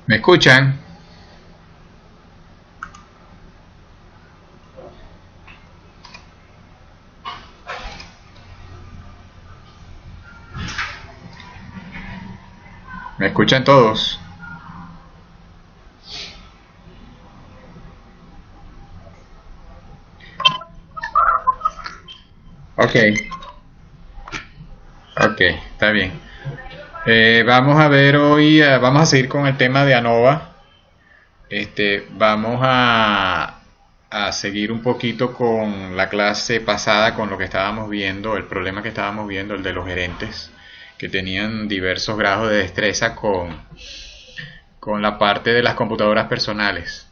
¿Me escuchan? ¿Me escuchan todos? Ok, ok, está bien. Vamos a ver hoy, vamos a seguir con el tema de ANOVA. Vamos a seguir un poquito con la clase pasada, con lo que estábamos viendo, el problema que estábamos viendo, el de los gerentes, que tenían diversos grados de destreza con la parte de las computadoras personales.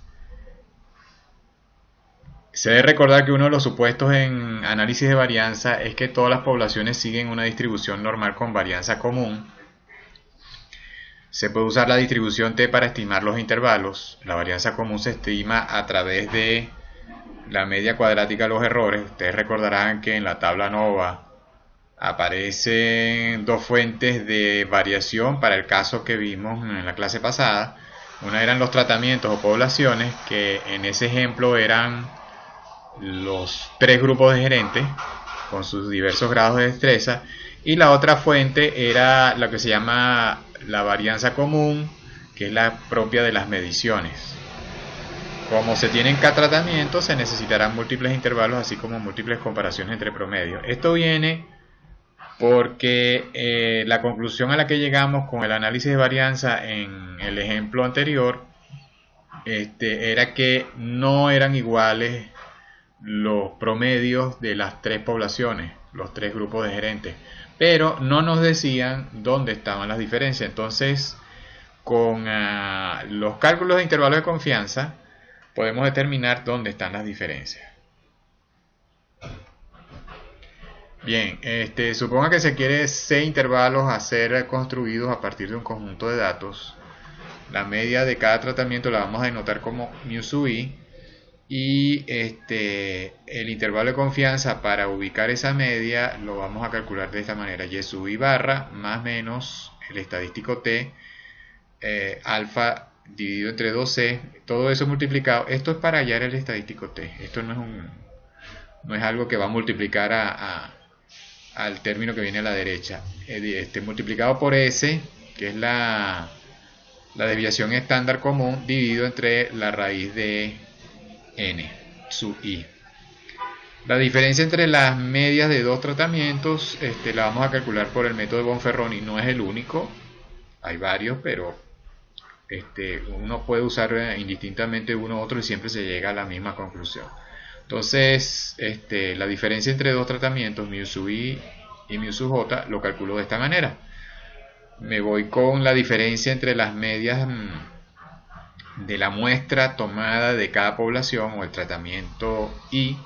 Se debe recordar que uno de los supuestos en análisis de varianza es que todas las poblaciones siguen una distribución normal con varianza común. Se puede usar la distribución T para estimar los intervalos. La varianza común se estima a través de la media cuadrática de los errores. Ustedes recordarán que en la tabla ANOVA aparecen dos fuentes de variación para el caso que vimos en la clase pasada. Una eran los tratamientos o poblaciones, que en ese ejemplo eran los tres grupos de gerentes con sus diversos grados de destreza, y la otra fuente era lo que se llama la varianza común, que es la propia de las mediciones. Como se tienen K tratamientos, se necesitarán múltiples intervalos, así como múltiples comparaciones entre promedios. Esto viene porque la conclusión a la que llegamos con el análisis de varianza en el ejemplo anterior era que no eran iguales los promedios de las tres poblaciones, los tres grupos de gerentes, pero no nos decían dónde estaban las diferencias. Entonces, con los cálculos de intervalos de confianza, podemos determinar dónde están las diferencias. Bien, suponga que se quiere C intervalos a ser construidos a partir de un conjunto de datos. La media de cada tratamiento la vamos a denotar como mu sub i, y el intervalo de confianza para ubicar esa media lo vamos a calcular de esta manera: y sub i barra más menos el estadístico t, alfa dividido entre 2c, todo eso multiplicado. Esto es para hallar el estadístico t, esto no es algo que va a multiplicar al término que viene a la derecha. Multiplicado por s, que es la desviación estándar común, dividido entre la raíz de n sub i. La diferencia entre las medias de dos tratamientos la vamos a calcular por el método de Bonferroni. No es el único, hay varios, pero uno puede usar indistintamente uno u otro y siempre se llega a la misma conclusión. Entonces, la diferencia entre dos tratamientos, mu sub i y mu sub j, lo calculo de esta manera. Me voy con la diferencia entre las medias de la muestra tomada de cada población o el tratamiento I,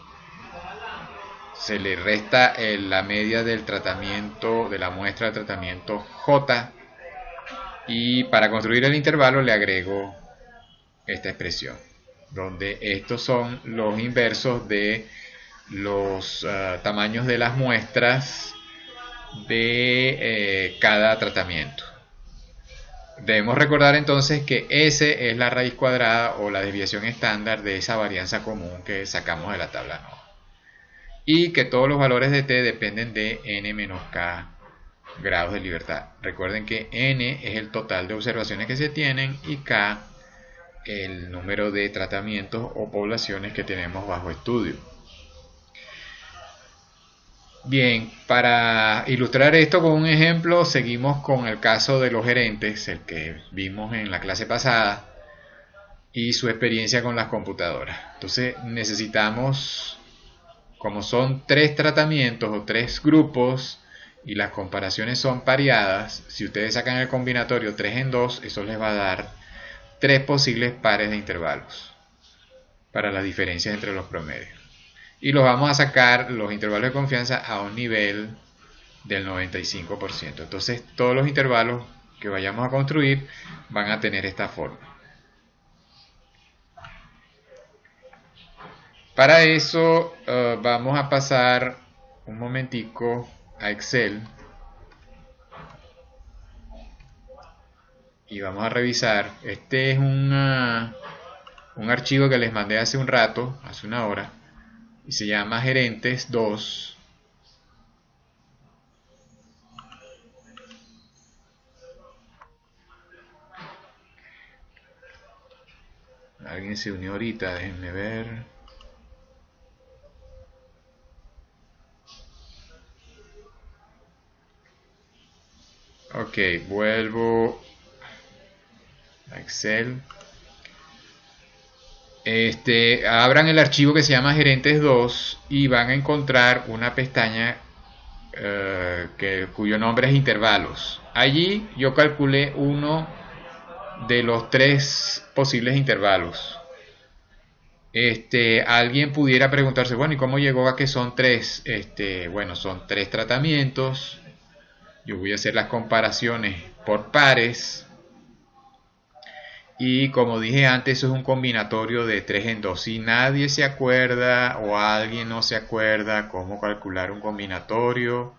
se le resta la media del tratamiento, de la muestra del tratamiento J, y para construir el intervalo le agrego esta expresión, donde estos son los inversos de los tamaños de las muestras de cada tratamiento. Debemos recordar entonces que S es la raíz cuadrada o la desviación estándar de esa varianza común que sacamos de la tabla ANOVA, y que todos los valores de t dependen de n menos k grados de libertad. Recuerden que n es el total de observaciones que se tienen y k el número de tratamientos o poblaciones que tenemos bajo estudio. Bien, para ilustrar esto con un ejemplo, seguimos con el caso de los gerentes, el que vimos en la clase pasada, y su experiencia con las computadoras. Entonces necesitamos, como son tres tratamientos o tres grupos y las comparaciones son pareadas, si ustedes sacan el combinatorio 3 en 2, eso les va a dar tres posibles pares de intervalos para las diferencias entre los promedios. Y los vamos a sacar, los intervalos de confianza, a un nivel del 95%. Entonces todos los intervalos que vayamos a construir van a tener esta forma. Para eso vamos a pasar un momentico a Excel y vamos a revisar. Este es un archivo que les mandé hace un rato, hace una hora, y se llama gerentes 2. Alguien se unió ahorita, déjenme ver. Ok, vuelvo a Excel. Abran el archivo que se llama gerentes 2 y van a encontrar una pestaña cuyo nombre es intervalos. Allí yo calculé uno de los 3 posibles intervalos. Alguien pudiera preguntarse, bueno, ¿y cómo llegó a que son 3? Bueno, son 3 tratamientos. Yo voy a hacer las comparaciones por pares. Y como dije antes, eso es un combinatorio de 3 en 2. Si nadie se acuerda o alguien no se acuerda cómo calcular un combinatorio,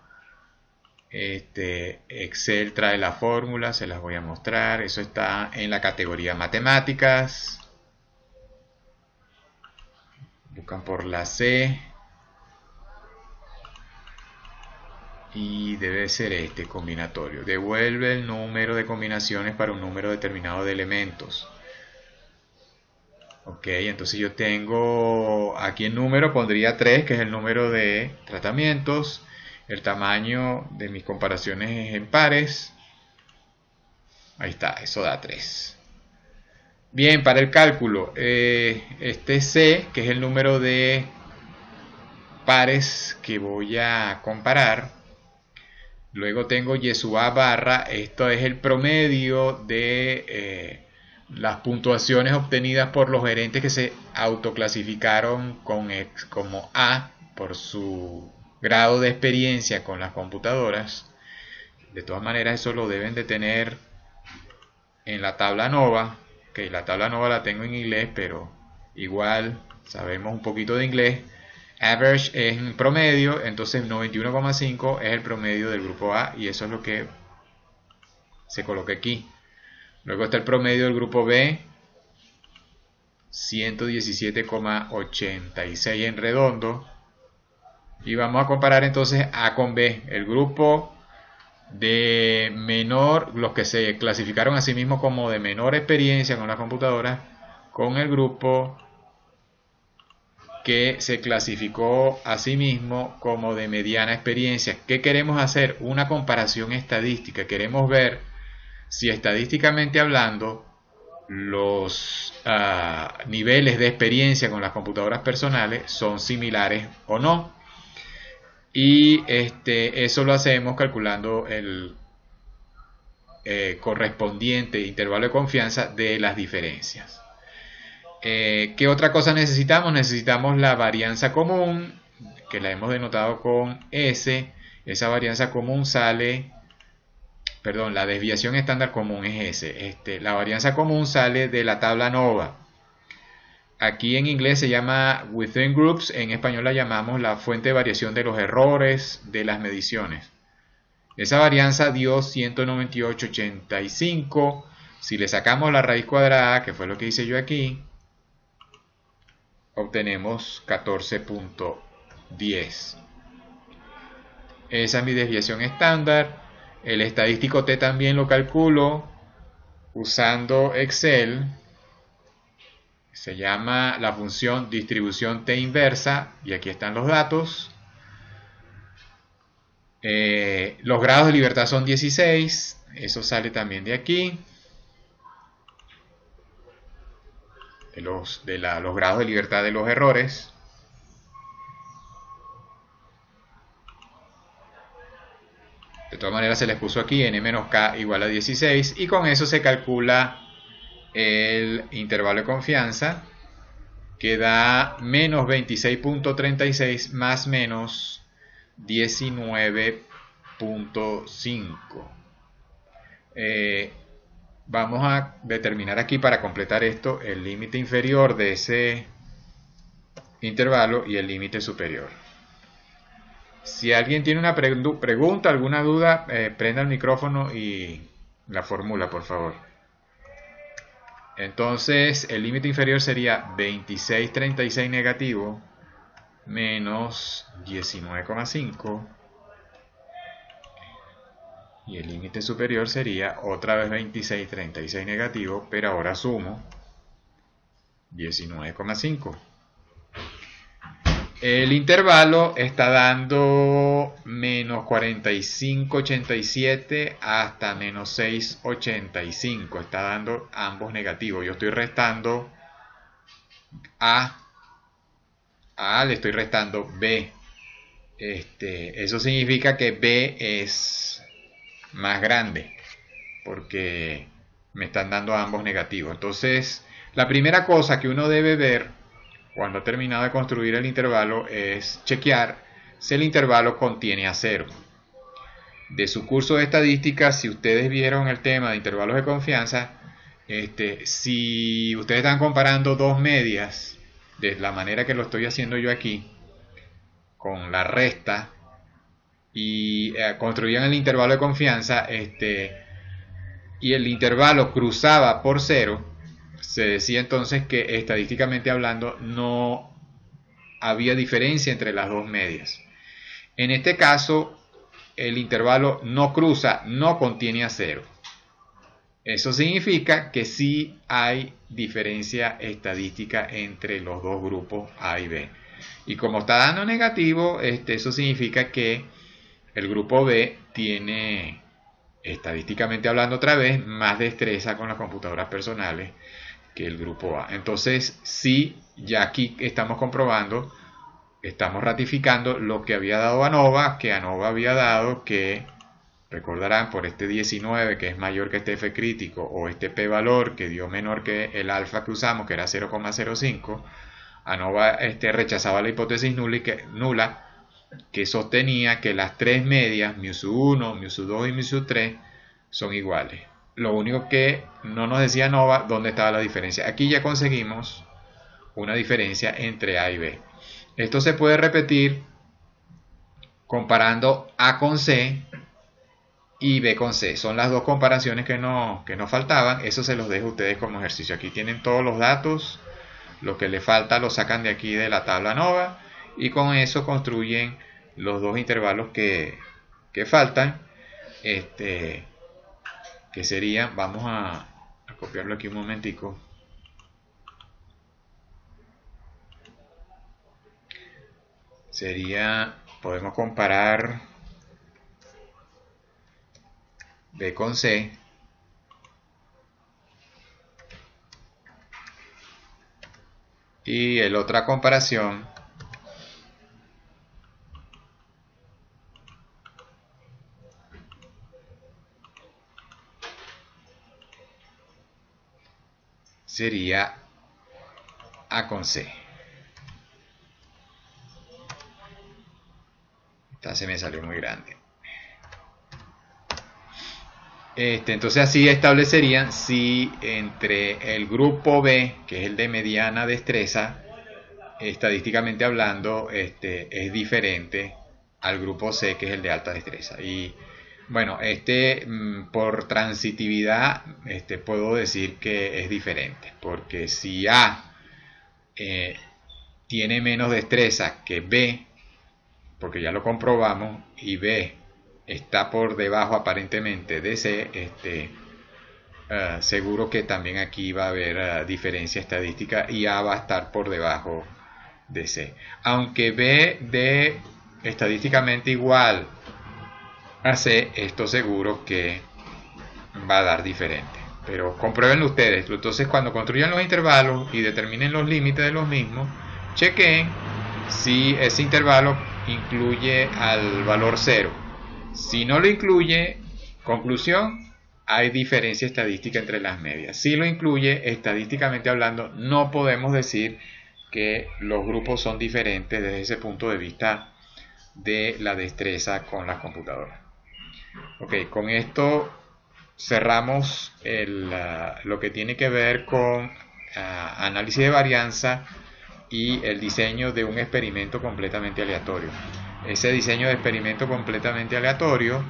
Excel trae la fórmula, se las voy a mostrar. Eso está en la categoría matemáticas. Buscan por la C. Y debe ser este combinatorio. Devuelve el número de combinaciones para un número determinado de elementos. Ok, entonces yo tengo aquí el número, pondría 3, que es el número de tratamientos. El tamaño de mis comparaciones es en pares. Ahí está, eso da 3. Bien, para el cálculo, este C, que es el número de pares que voy a comparar. Luego tengo Yesua barra, esto es el promedio de las puntuaciones obtenidas por los gerentes que se autoclasificaron como A por su grado de experiencia con las computadoras. De todas maneras, eso lo deben de tener en la tabla NOVA. Que la tabla NOVA la tengo en inglés, pero igual sabemos un poquito de inglés. Average es en promedio, entonces 91,5 es el promedio del grupo A y eso es lo que se coloca aquí. Luego está el promedio del grupo B, 117,86 en redondo. Y vamos a comparar entonces A con B. El grupo de menor, los que se clasificaron a sí mismos como de menor experiencia con las computadoras, con el grupo que se clasificó a sí mismo como de mediana experiencia. ¿Qué queremos hacer? Una comparación estadística. Queremos ver si estadísticamente hablando los niveles de experiencia con las computadoras personales son similares o no. Y eso lo hacemos calculando el correspondiente intervalo de confianza de las diferencias. ¿Qué otra cosa necesitamos? Necesitamos la varianza común, que la hemos denotado con S. Esa varianza común sale, perdón, la desviación estándar común es S. La varianza común sale de la tabla NOVA. Aquí en inglés se llama Within Groups, en español la llamamos la fuente de variación de los errores de las mediciones. Esa varianza dio 198,85. Si le sacamos la raíz cuadrada, que fue lo que hice yo aquí, obtenemos 14,10. Esa es mi desviación estándar. El estadístico T también lo calculo usando Excel. Se llama la función distribución T inversa y aquí están los datos. Los grados de libertad son 16. Eso sale también de aquí. Los grados de libertad de los errores. De todas maneras se les puso aquí n-k igual a 16 y con eso se calcula el intervalo de confianza que da menos 26,36 más menos 19,5. Vamos a determinar aquí para completar esto el límite inferior de ese intervalo y el límite superior. Si alguien tiene una pregunta, alguna duda, prenda el micrófono y la formula, por favor. Entonces el límite inferior sería 26,36 negativo menos 19,5 y el límite superior sería otra vez 26,36 negativo, pero ahora sumo 19,5. El intervalo está dando menos 45,87 hasta menos 6,85. Está dando ambos negativos. Yo estoy restando A le estoy restando B. Eso significa que B es más grande porque me están dando ambos negativos. Entonces, la primera cosa que uno debe ver cuando ha terminado de construir el intervalo es chequear si el intervalo contiene a cero. De su curso de estadística, si ustedes vieron el tema de intervalos de confianza, si ustedes están comparando dos medias, de la manera que lo estoy haciendo yo aquí, con la resta, y construían el intervalo de confianza, y el intervalo cruzaba por cero, se decía entonces que estadísticamente hablando no había diferencia entre las dos medias. En este caso, el intervalo no cruza, no contiene a cero. Eso significa que sí hay diferencia estadística entre los dos grupos A y B. Y como está dando negativo, eso significa que el grupo B tiene, estadísticamente hablando otra vez, más destreza con las computadoras personales que el grupo A. Entonces, sí, ya aquí estamos comprobando, estamos ratificando lo que había dado ANOVA, que ANOVA había dado que, recordarán, por este 19 que es mayor que este F crítico, o este P valor que dio menor que el alfa que usamos, que era 0,05, ANOVA rechazaba la hipótesis nula que sostenía que las tres medias, μ1, μ2 y μ3, son iguales. Lo único que no nos decía ANOVA dónde estaba la diferencia. Aquí ya conseguimos una diferencia entre A y B. Esto se puede repetir comparando A con C y B con C. Son las dos comparaciones que nos faltaban. Eso se los dejo a ustedes como ejercicio. Aquí tienen todos los datos. Lo que le falta lo sacan de aquí de la tabla ANOVA y con eso construyen los dos intervalos que faltan. Que serían, vamos a copiarlo aquí un momentico. Sería, podemos comparar B con C. Y la otra comparación sería A con C. Esta se me salió muy grande. Entonces así establecerían si entre el grupo B, que es el de mediana destreza, estadísticamente hablando, es diferente al grupo C, que es el de alta destreza. Y bueno, por transitividad, puedo decir que es diferente, porque si A tiene menos destreza que B, porque ya lo comprobamos, y B está por debajo aparentemente de C, seguro que también aquí va a haber diferencia estadística y A va a estar por debajo de C. Aunque B de estadísticamente igual a C, esto seguro que va a dar diferente. Pero compruébenlo ustedes. Entonces, cuando construyan los intervalos y determinen los límites de los mismos, chequen si ese intervalo incluye al valor 0. Si no lo incluye, conclusión, hay diferencia estadística entre las medias. Si lo incluye, estadísticamente hablando, no podemos decir que los grupos son diferentes desde ese punto de vista de la destreza con las computadoras. Ok, con esto cerramos lo que tiene que ver con análisis de varianza y el diseño de un experimento completamente aleatorio. Ese diseño de experimento completamente aleatorio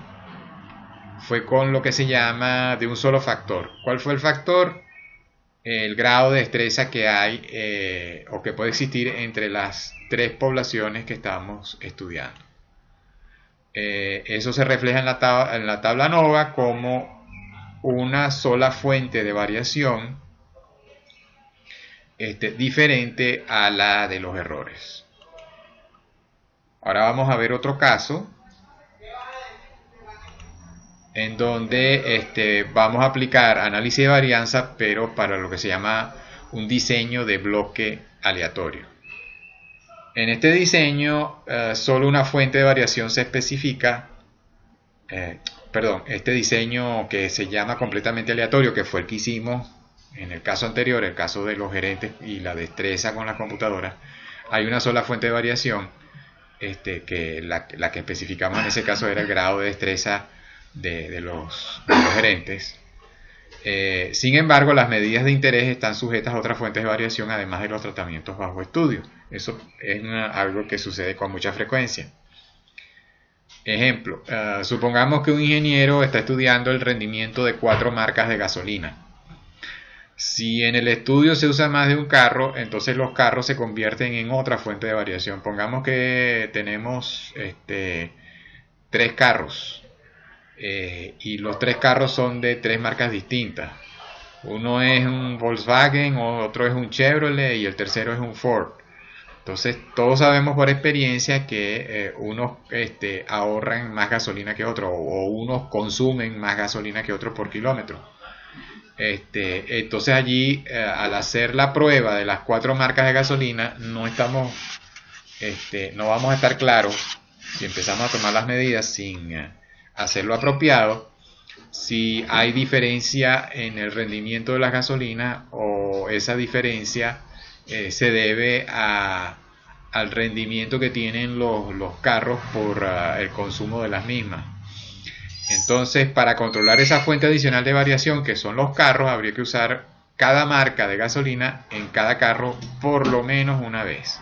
fue con lo que se llama de un solo factor. ¿Cuál fue el factor? el grado de destreza que hay o que puede existir entre las tres poblaciones que estamos estudiando. Eso se refleja en la tabla NOVA como una sola fuente de variación diferente a la de los errores. Ahora vamos a ver otro caso en donde vamos a aplicar análisis de varianza, pero para lo que se llama un diseño de bloque aleatorio. En este diseño, solo una fuente de variación se especifica, este diseño que se llama completamente aleatorio, que fue el que hicimos en el caso anterior, el caso de los gerentes y la destreza con las computadoras, hay una sola fuente de variación, que la que especificamos en ese caso era el grado de destreza de los gerentes. Sin embargo, las medidas de interés están sujetas a otras fuentes de variación, además de los tratamientos bajo estudio. Eso es algo que sucede con mucha frecuencia. Ejemplo, supongamos que un ingeniero está estudiando el rendimiento de 4 marcas de gasolina. Si en el estudio se usa más de un carro, entonces los carros se convierten en otra fuente de variación. Pongamos que tenemos 3 carros y los 3 carros son de 3 marcas distintas. Uno es un Volkswagen, otro es un Chevrolet y el tercero es un Ford. Entonces todos sabemos por experiencia que unos ahorran más gasolina que otros, o unos consumen más gasolina que otros por kilómetro. Entonces allí, al hacer la prueba de las 4 marcas de gasolina, no vamos a estar claros, si empezamos a tomar las medidas sin hacerlo apropiado, si hay diferencia en el rendimiento de las gasolinas, o esa diferencia se debe al rendimiento que tienen los carros por el consumo de las mismas. Entonces, para controlar esa fuente adicional de variación que son los carros, habría que usar cada marca de gasolina en cada carro por lo menos una vez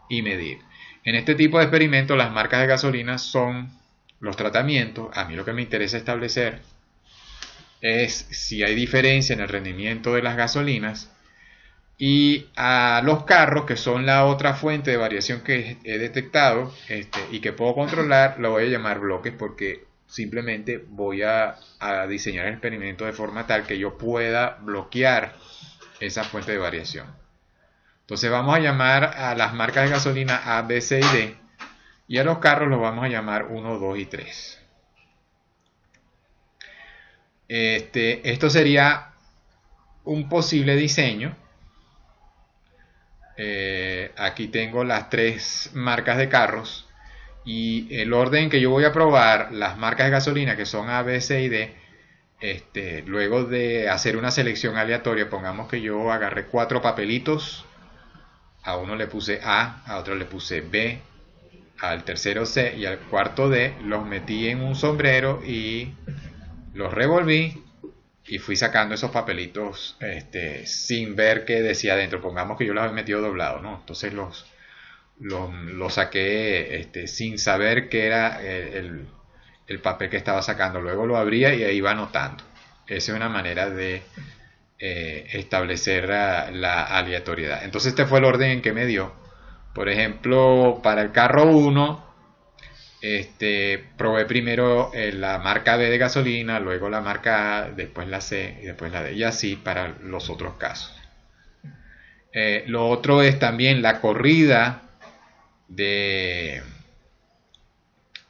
y medir. En este tipo de experimentos, las marcas de gasolina son los tratamientos. A mí lo que me interesa establecer es si hay diferencia en el rendimiento de las gasolinas, y a los carros, que son la otra fuente de variación que he detectado y que puedo controlar, lo voy a llamar bloques, porque simplemente voy a diseñar el experimento de forma tal que yo pueda bloquear esa fuente de variación. Entonces vamos a llamar a las marcas de gasolina A, B, C y D, y a los carros los vamos a llamar 1, 2 y 3. Esto sería un posible diseño. Aquí tengo las 3 marcas de carros, y el orden que yo voy a probar las marcas de gasolina, que son A, B, C y D, luego de hacer una selección aleatoria, pongamos que yo agarré 4 papelitos, a uno le puse A, a otro le puse B, al tercero C y al cuarto D, los metí en un sombrero y los revolví, y fui sacando esos papelitos sin ver qué decía adentro. Pongamos que yo los había metido doblados, ¿no? Entonces los saqué sin saber qué era el papel que estaba sacando. Luego lo abría y ahí iba anotando. Esa es una manera de establecer la aleatoriedad. Entonces este fue el orden en que me dio. Por ejemplo, para el carro 1, probé primero la marca B de gasolina, luego la marca A, después la C y después la D, y así para los otros casos. Lo otro es también la corrida de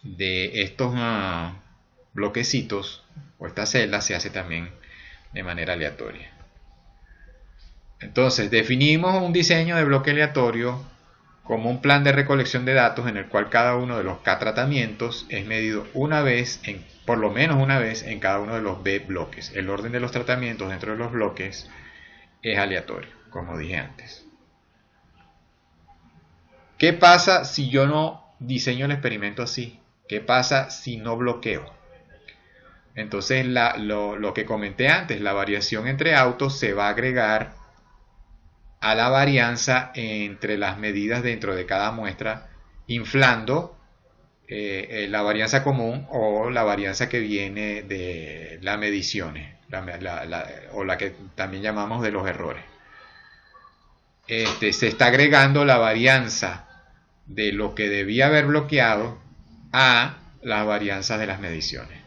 estos bloquecitos o estas celdas se hace también de manera aleatoria. Entonces definimos un diseño de bloque aleatorio como un plan de recolección de datos en el cual cada uno de los K tratamientos es medido una vez, por lo menos una vez, en cada uno de los B bloques. El orden de los tratamientos dentro de los bloques es aleatorio, como dije antes. ¿Qué pasa si yo no diseño el experimento así? ¿Qué pasa si no bloqueo? Entonces lo que comenté antes, la variación entre autos se va a agregar a la varianza entre las medidas dentro de cada muestra, inflando la varianza común o la varianza que viene de las mediciones, o la que también llamamos de los errores. Se está agregando la varianza de lo que debía haber bloqueado a las varianzas de las mediciones.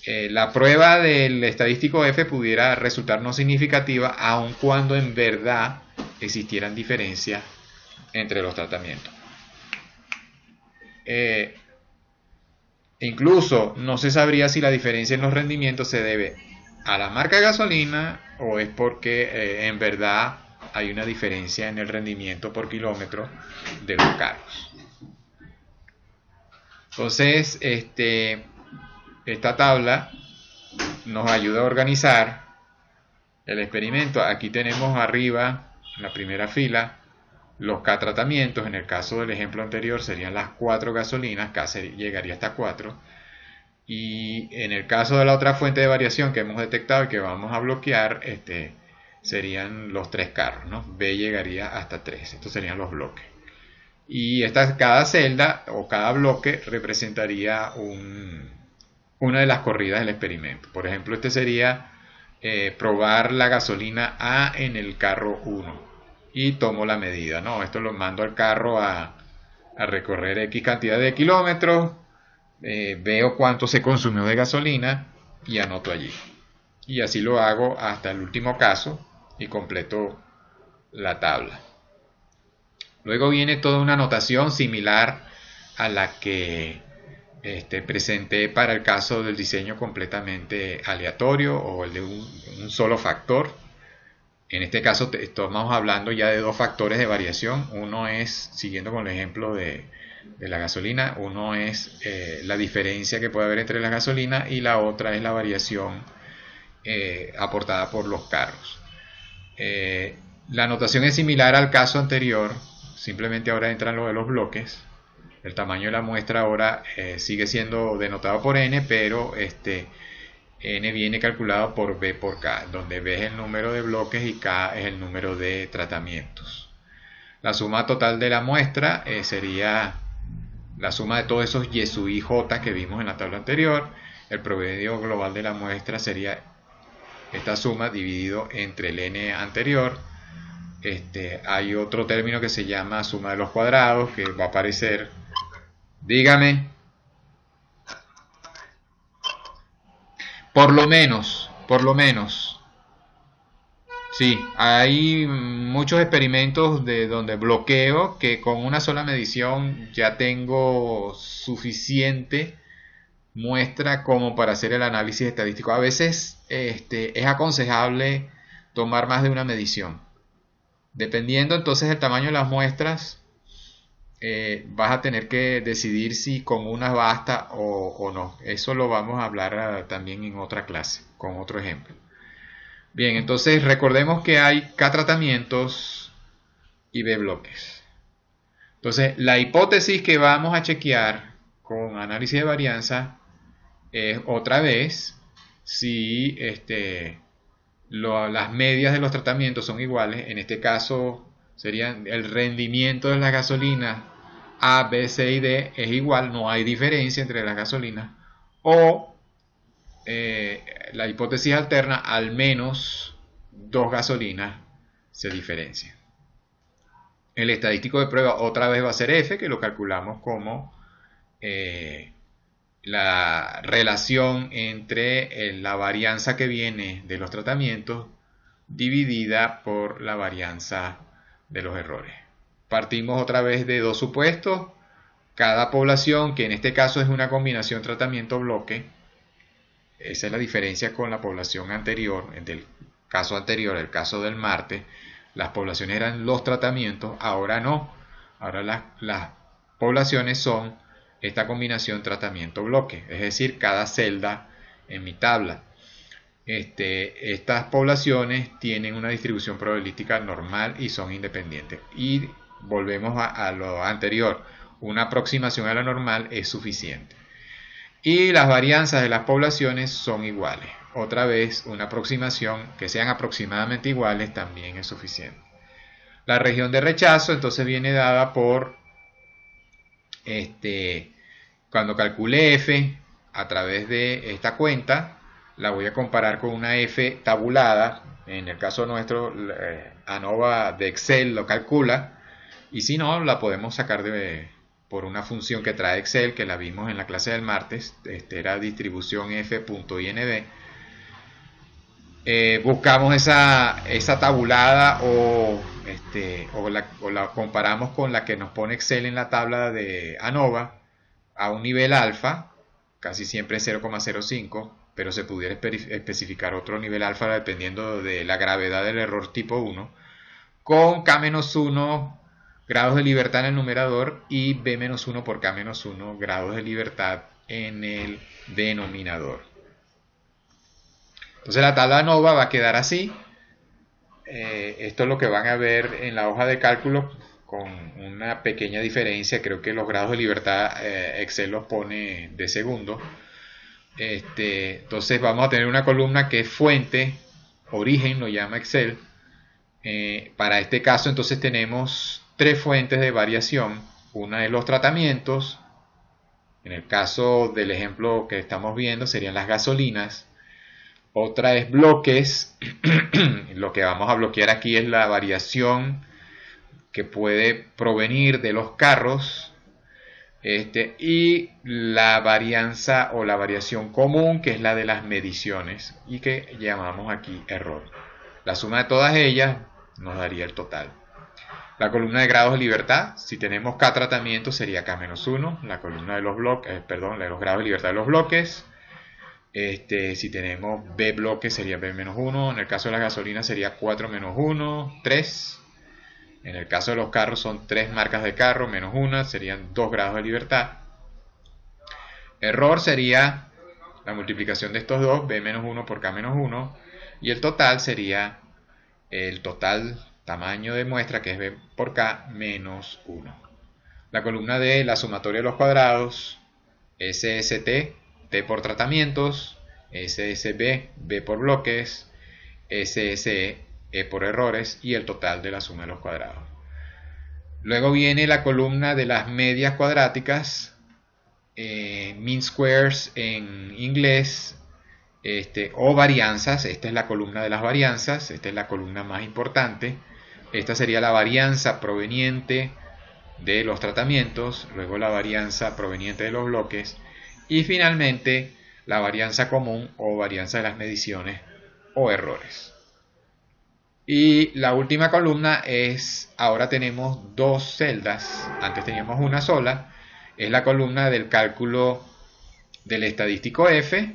La prueba del estadístico F pudiera resultar no significativa, aun cuando en verdad existieran diferencias entre los tratamientos. Incluso no se sabría si la diferencia en los rendimientos se debe a la marca de gasolina o es porque en verdad hay una diferencia en el rendimiento por kilómetro de los carros. Entonces, esta tabla nos ayuda a organizar el experimento. Aquí tenemos arriba, en la primera fila, los K tratamientos. En el caso del ejemplo anterior serían las 4 gasolinas, K llegaría hasta 4. Y en el caso de la otra fuente de variación que hemos detectado y que vamos a bloquear, serían los 3 carros, ¿no? B llegaría hasta 3. Estos serían los bloques. Y cada celda o cada bloque representaría una de las corridas del experimento. Por ejemplo, este sería probar la gasolina A en el carro 1 y tomo la medida, ¿no? Esto lo mando al carro a recorrer X cantidad de kilómetros, veo cuánto se consumió de gasolina y anoto allí. Y así lo hago hasta el último caso y completo la tabla. Luego viene toda una anotación similar a la que presenté para el caso del diseño completamente aleatorio o el de un solo factor. En este caso estamos hablando ya de 2 factores de variación. Uno es, siguiendo con el ejemplo de la gasolina, uno es la diferencia que puede haber entre la gasolina y la otra es la variación aportada por los carros. La anotación es similar al caso anterior, simplemente ahora entran lo de los bloques. El tamaño de la muestra ahora sigue siendo denotado por n, pero n viene calculado por b por k, donde b es el número de bloques y k es el número de tratamientos. La suma total de la muestra sería la suma de todos esos y sub i j que vimos en la tabla anterior. El promedio global de la muestra sería esta suma dividido entre el n anterior. Hay otro término que se llama suma de los cuadrados que va a aparecer. Dígame. Por lo menos. Sí, hay muchos experimentos de donde bloqueo que con una sola medición ya tengo suficiente muestra como para hacer el análisis estadístico. A veces es aconsejable tomar más de una medición. Dependiendo entonces del tamaño de las muestras, vas a tener que decidir si con una basta o no. Eso lo vamos a hablar también en otra clase, con otro ejemplo. Bien, entonces recordemos que hay K tratamientos y B bloques. Entonces, la hipótesis que vamos a chequear con análisis de varianza es otra vez si las medias de los tratamientos son iguales. En este caso serían el rendimiento de las gasolinas A, B, C y D es igual, no hay diferencia entre las gasolinas, o la hipótesis alterna, al menos 2 gasolinas se diferencian. El estadístico de prueba otra vez va a ser F, que lo calculamos como la relación entre la varianza que viene de los tratamientos dividida por la varianza de los errores. Partimos otra vez de 2 supuestos. Cada población, que en este caso es una combinación tratamiento-bloque, esa es la diferencia con la población anterior, del caso anterior, el caso del martes, las poblaciones eran los tratamientos, ahora no, ahora las poblaciones son esta combinación tratamiento-bloque, es decir, cada celda en mi tabla. Estas poblaciones tienen una distribución probabilística normal y son independientes. Y volvemos a lo anterior, una aproximación a la normal es suficiente. Y las varianzas de las poblaciones son iguales. Otra vez, una aproximación que sean aproximadamente iguales también es suficiente. La región de rechazo entonces viene dada por Cuando calcule f a través de esta cuenta, la voy a comparar con una f tabulada. En el caso nuestro, ANOVA de Excel lo calcula, y si no, la podemos sacar por una función que trae Excel, que la vimos en la clase del martes. Era distribución f.inv. Buscamos esa tabulada o la comparamos con la que nos pone Excel en la tabla de ANOVA a un nivel alfa, casi siempre 0,05, pero se pudiera especificar otro nivel alfa dependiendo de la gravedad del error tipo 1, con K-1 grados de libertad en el numerador y B-1 por K-1 grados de libertad en el denominador. Entonces la tabla ANOVA va a quedar así. Esto es lo que van a ver en la hoja de cálculo, con una pequeña diferencia. Creo que los grados de libertad Excel los pone de segundo. Entonces vamos a tener una columna que es fuente, origen lo llama Excel. Para este caso entonces tenemos tres fuentes de variación. Una es los tratamientos. En el caso del ejemplo que estamos viendo serían las gasolinas. Otra es bloques. Lo que vamos a bloquear aquí es la variación que puede provenir de los carros. Y la varianza o la variación común, que es la de las mediciones y que llamamos aquí error. La suma de todas ellas nos daría el total. La columna de grados de libertad, si tenemos K tratamientos sería K-1. La columna de los bloques, de los grados de libertad de los bloques. Si tenemos B bloques sería B-1. En el caso de la gasolina sería 4-1, 3. En el caso de los carros son 3 marcas de carro, menos 1, serían 2 grados de libertad. Error sería la multiplicación de estos dos, B-1 por K-1. Y el total sería el total tamaño de muestra, que es B por K menos 1. La columna de la sumatoria de los cuadrados, SST, T por tratamientos, SSB, B por bloques, SSE, E por errores, y el total de la suma de los cuadrados. Luego viene la columna de las medias cuadráticas, mean squares en inglés, o varianzas. Esta es la columna de las varianzas, esta es la columna más importante. Esta sería la varianza proveniente de los tratamientos, luego la varianza proveniente de los bloques, y finalmente la varianza común o varianza de las mediciones o errores. Y la última columna es, ahora tenemos dos celdas, antes teníamos una sola, es la columna del cálculo del estadístico F.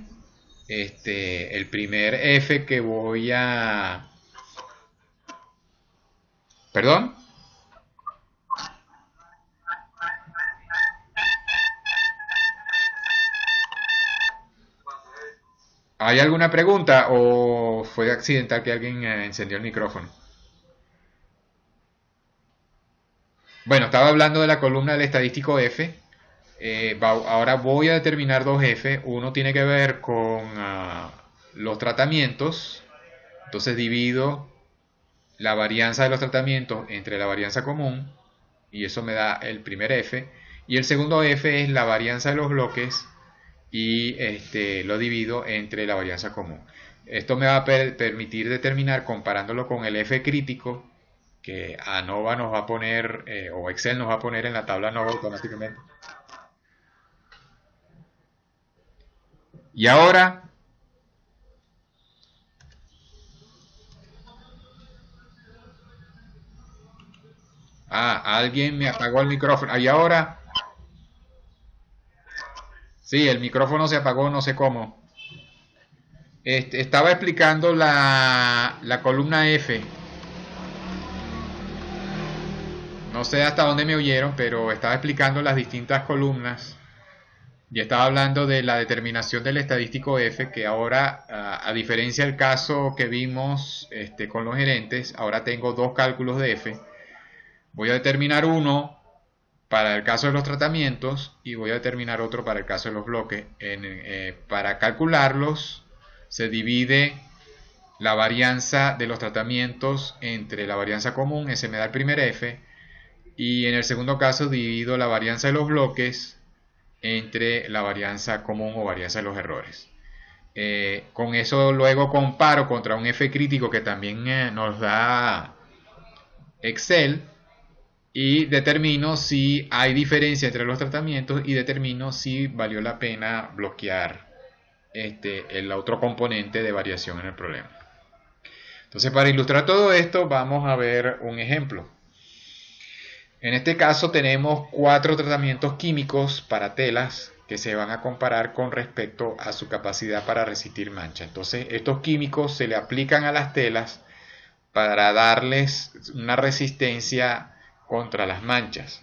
El primer F que voy a... ¿Perdón? ¿Hay alguna pregunta o fue accidental que alguien encendió el micrófono? Bueno, estaba hablando de la columna del estadístico F. Ahora voy a determinar dos F. Uno tiene que ver con los tratamientos. Entonces divido la varianza de los tratamientos entre la varianza común, y eso me da el primer F. Y el segundo F es la varianza de los bloques, y lo divido entre la varianza común. Esto me va a permitir determinar, comparándolo con el F crítico, que ANOVA nos va a poner, o Excel nos va a poner en la tabla ANOVA automáticamente. Y ahora, alguien me apagó el micrófono. Y ahora, sí, el micrófono se apagó, no sé cómo. Estaba explicando la columna F. No sé hasta dónde me oyeron, pero estaba explicando las distintas columnas y estaba hablando de la determinación del estadístico F, que ahora, a diferencia del caso que vimos con los gerentes, ahora tengo dos cálculos de F. Voy a determinar uno para el caso de los tratamientos y voy a determinar otro para el caso de los bloques. Para calcularlos se divide la varianza de los tratamientos entre la varianza común, ese me da el primer F, y en el segundo caso divido la varianza de los bloques entre la varianza común o varianza de los errores. Con eso luego comparo contra un F crítico que también nos da Excel y determino si hay diferencia entre los tratamientos y determino si valió la pena bloquear el otro componente de variación en el problema. Entonces, para ilustrar todo esto, vamos a ver un ejemplo. En este caso tenemos 4 tratamientos químicos para telas que se van a comparar con respecto a su capacidad para resistir manchas. Entonces, estos químicos se le aplican a las telas para darles una resistencia contra las manchas.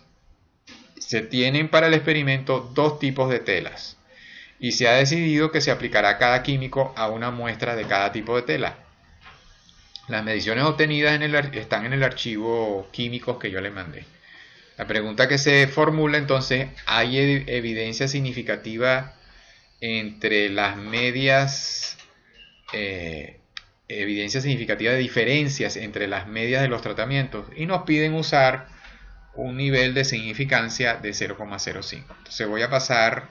Se tienen para el experimento 2 tipos de telas y se ha decidido que se aplicará cada químico a una muestra de cada tipo de tela. Las mediciones obtenidas están en el archivo químicos que yo le mandé. La pregunta que se formula entonces, ¿hay evidencia significativa entre las medias, evidencia significativa de diferencias entre las medias de los tratamientos? Y nos piden usar un nivel de significancia de 0,05. Entonces voy a pasar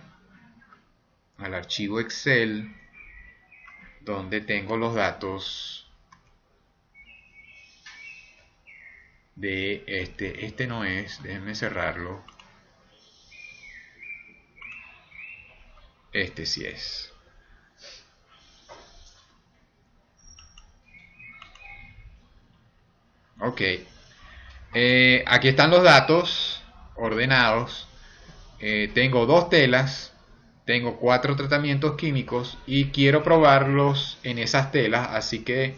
al archivo Excel donde tengo los datos de este no es, déjenme cerrarlo, este sí es. Ok, aquí están los datos ordenados. Tengo 2 telas, tengo 4 tratamientos químicos y quiero probarlos en esas telas, así que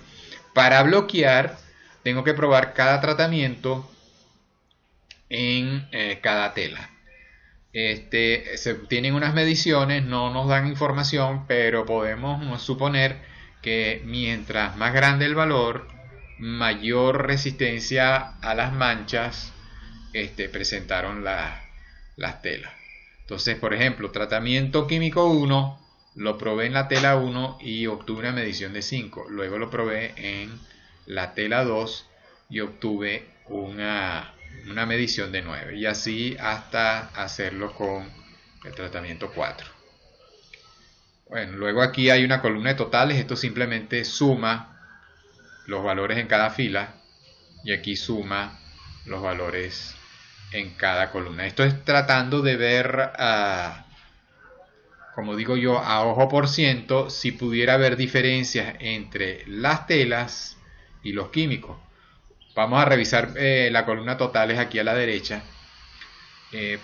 para bloquear tengo que probar cada tratamiento en cada tela. Se tienen unas mediciones, no nos dan información, pero podemos suponer que mientras más grande el valor, mayor resistencia a las manchas presentaron las telas. Entonces, por ejemplo, tratamiento químico 1 lo probé en la tela 1 y obtuve una medición de 5. Luego lo probé en la tela 2 y obtuve una medición de 9. Y así hasta hacerlo con el tratamiento 4. Bueno, luego aquí hay una columna de totales. Esto simplemente suma los valores en cada fila. Y aquí suma los valores en cada columna. Esto es tratando de ver, como digo yo, a ojo por ciento, si pudiera haber diferencias entre las telas y los químicos. Vamos a revisar la columna totales aquí a la derecha.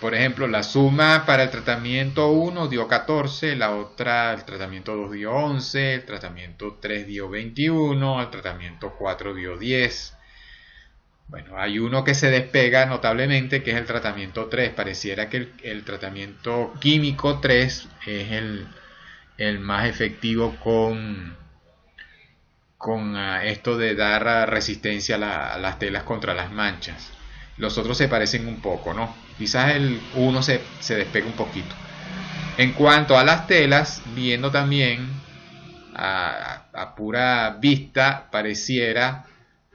Por ejemplo, la suma para el tratamiento 1 dio 14, la otra, el tratamiento 2 dio 11, el tratamiento 3 dio 21, el tratamiento 4 dio 10. Bueno, hay uno que se despega notablemente, que es el tratamiento 3. Pareciera que el tratamiento químico 3 es el más efectivo con esto de dar resistencia a las telas contra las manchas. Los otros se parecen un poco, ¿no? Quizás el 1 se despega un poquito. En cuanto a las telas, viendo también a pura vista, pareciera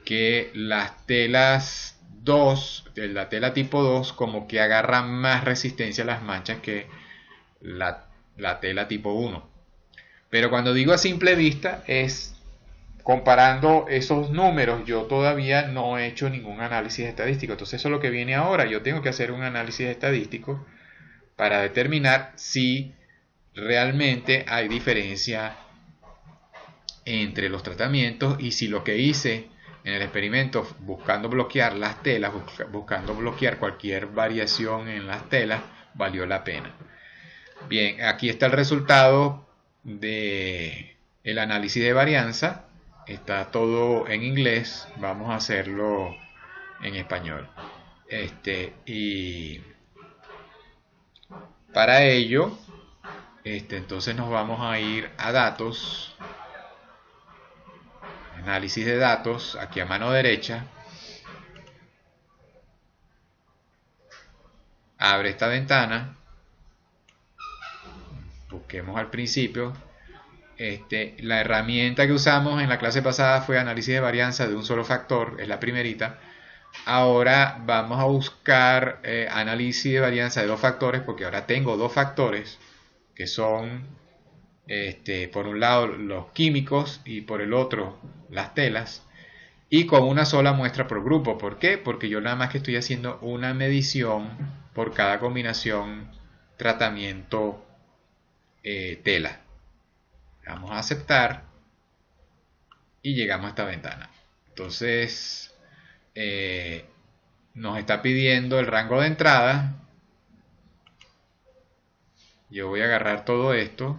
que las telas 2, la tela tipo 2, como que agarra más resistencia a las manchas que la tela tipo 1. Pero cuando digo a simple vista es comparando esos números. Yo todavía no he hecho ningún análisis estadístico. Entonces eso es lo que viene ahora. Yo tengo que hacer un análisis estadístico para determinar si realmente hay diferencia entre los tratamientos y si lo que hice en el experimento buscando bloquear las telas, buscando bloquear cualquier variación en las telas, valió la pena. Bien, aquí está el resultado del análisis de varianza. Está todo en inglés, vamos a hacerlo en español. Y para ello, entonces nos vamos a ir a datos, análisis de datos, aquí a mano derecha. Abre esta ventana, busquemos al principio. La herramienta que usamos en la clase pasada fue análisis de varianza de un solo factor, es la primerita. Ahora vamos a buscar análisis de varianza de dos factores, porque ahora tengo dos factores que son, por un lado los químicos y por el otro las telas, y con una sola muestra por grupo. ¿Por qué? Porque yo nada más que estoy haciendo una medición por cada combinación tratamiento tela. Vamos a aceptar y llegamos a esta ventana. Entonces, eh, nos está pidiendo el rango de entrada. Yo voy a agarrar todo esto.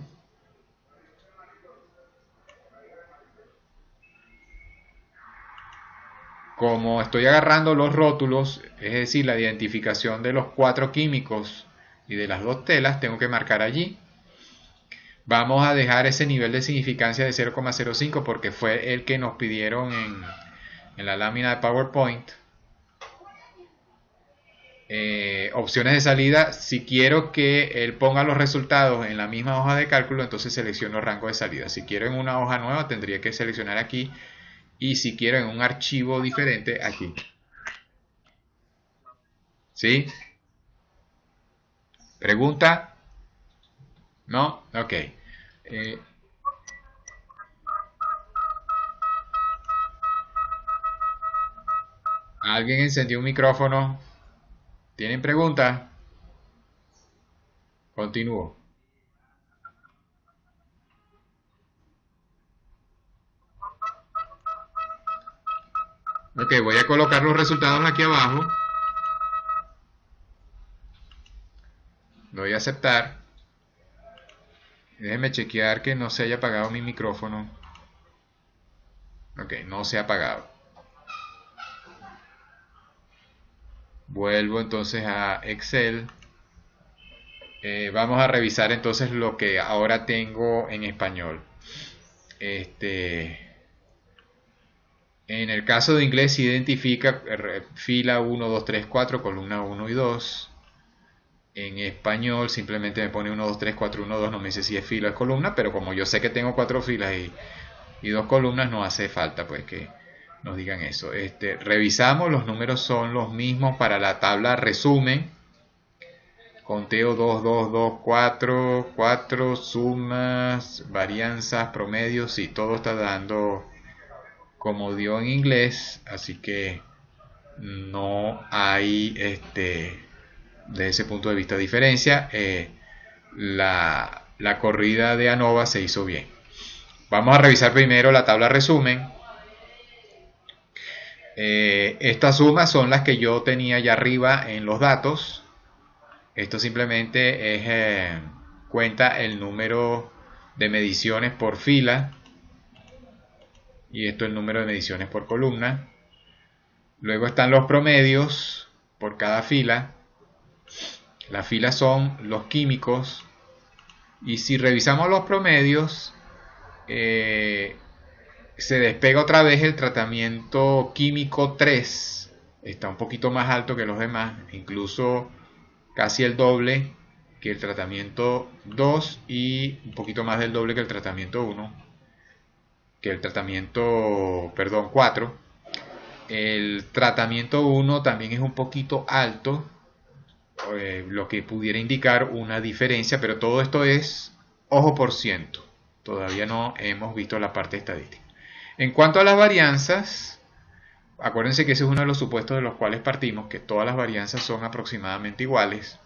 Como estoy agarrando los rótulos, es decir, la identificación de los cuatro químicos y de las dos telas, tengo que marcar allí. Vamos a dejar ese nivel de significancia de 0,05 porque fue el que nos pidieron en la lámina de PowerPoint. Opciones de salida, si quiero que él ponga los resultados en la misma hoja de cálculo, entonces selecciono rango de salida. Si quiero en una hoja nueva, tendría que seleccionar aquí, y si quiero en un archivo diferente, aquí. ¿Sí? ¿Pregunta? ¿No? Ok. ¿Alguien encendió un micrófono? ¿Tienen pregunta? Continúo. Ok, voy a colocar los resultados aquí abajo. Doy a aceptar. Déjenme chequear que no se haya apagado mi micrófono. Ok, no se ha apagado. Vuelvo entonces a Excel. Vamos a revisar entonces lo que ahora tengo en español. En el caso de inglés se identifica fila 1, 2, 3, 4, columna 1 y 2. En español simplemente me pone 1, 2, 3, 4, 1, 2, no me dice si es fila o es columna, pero como yo sé que tengo cuatro filas y dos columnas, no hace falta pues que nos digan eso. Revisamos, los números son los mismos para la tabla resumen. Conteo 2, 2, 2, 4, 4, sumas, varianzas, promedios, y todo está dando como dio en inglés, así que no hay de ese punto de vista diferencia. La corrida de ANOVA se hizo bien. Vamos a revisar primero la tabla resumen. Estas sumas son las que yo tenía allá arriba en los datos. Esto simplemente es cuenta el número de mediciones por fila, y esto es el número de mediciones por columna. Luego están los promedios por cada fila. Las filas son los químicos, y si revisamos los promedios, se despega otra vez el tratamiento químico 3. Está un poquito más alto que los demás, incluso casi el doble que el tratamiento 2 y un poquito más del doble que el tratamiento 1, que el tratamiento, perdón, 4. El tratamiento 1 también es un poquito alto, lo que pudiera indicar una diferencia, pero todo esto es ojo por ciento. Todavía no hemos visto la parte estadística. En cuanto a las varianzas, acuérdense que ese es uno de los supuestos de los cuales partimos, que todas las varianzas son aproximadamente iguales.